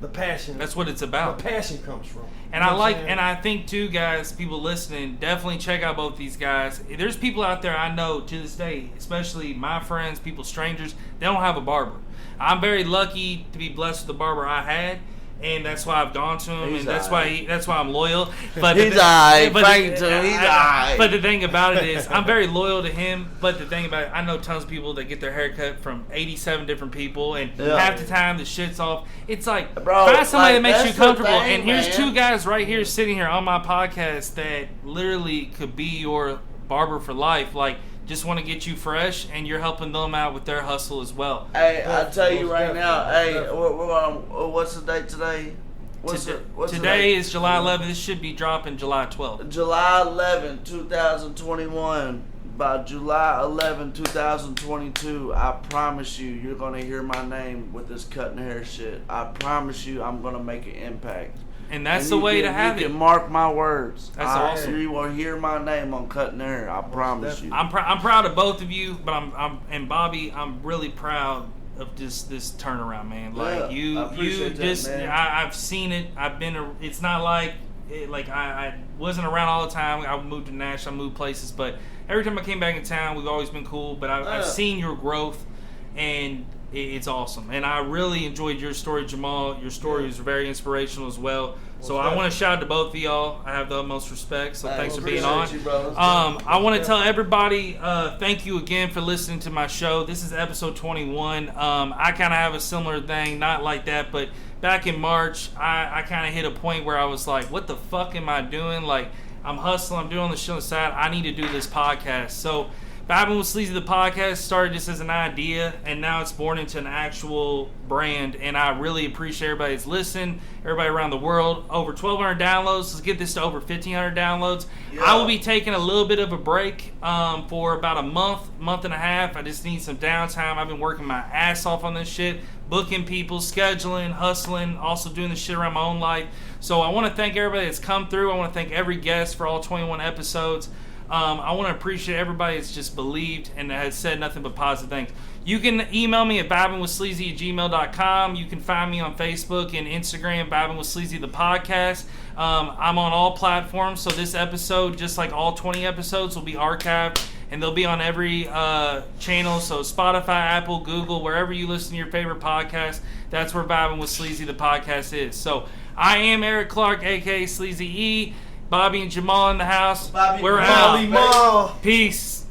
the passion.
That's what it's about.
The passion comes from.
And I think too, guys, people listening, definitely check out both these guys. There's people out there I know to this day, especially my friends, people, strangers, they don't have a barber. I'm very lucky to be blessed with the barber I had. And that's why I've gone to him, and that's why I'm loyal. But
he's alright.
But the thing about it is, I'm very loyal to him. But the thing about it, I know tons of people that get their hair cut from 87 different people, and half the time the shit's off. It's like, find somebody that makes you comfortable. And here's two guys right here sitting here on my podcast that literally could be your barber for life. Like, just want to get you fresh, and you're helping them out with their hustle as well.
Hey, I'll tell you right now. Hey, what's the date today?
Today is July 11th. This should be dropping July 12th.
July 11th, 2021. By July 11, 2022, I promise you're going to hear my name with this cutting hair shit. I promise you I'm going to make an impact.
And that's the way to have it.
You can mark my words.
That's awesome.
You will hear my name on cutting hair. I promise you.
I'm proud of both of you, but and Bobby, I'm really proud of this turnaround, man. Like you just, I've seen it. It's not like I wasn't around all the time. I moved to Nashville, I moved places, but every time I came back in town, we've always been cool. But I've seen your growth, and it's awesome. And I really enjoyed your story, Jamal. Your story was very inspirational as well. So I want to shout out to both of y'all. I have the utmost respect. So thanks for being on. I want to tell everybody thank you again for listening to my show. This is episode 21. I kind of have a similar thing, not like that, but back in March, I kind of hit a point where I was like, what the fuck am I doing? Like, I'm hustling, I'm doing the shit on the side. I need to do this podcast. So Vibing with Sleezy, the podcast, started just as an idea, and now it's born into an actual brand, and I really appreciate everybody that's listening, everybody around the world. Over 1,200 downloads. Let's get this to over 1,500 downloads. Yeah. I will be taking a little bit of a break for about a month and a half. I just need some downtime. I've been working my ass off on this shit, booking people, scheduling, hustling, also doing the shit around my own life. So I want to thank everybody that's come through. I want to thank every guest for all 21 episodes. I want to appreciate everybody that's just believed and that has said nothing but positive things. You can email me at vibingwithsleazy@gmail.com. You can find me on Facebook and Instagram, Vibing with Sleazy, the podcast. I'm on all platforms, so this episode, just like all 20 episodes, will be archived, and they'll be on every channel, so Spotify, Apple, Google, wherever you listen to your favorite podcast, that's where Vibing with Sleazy, the podcast is. So I am Eric Clark, a.k.a. Sleazy E. Bobby and Jamal in the house. We're out. Peace.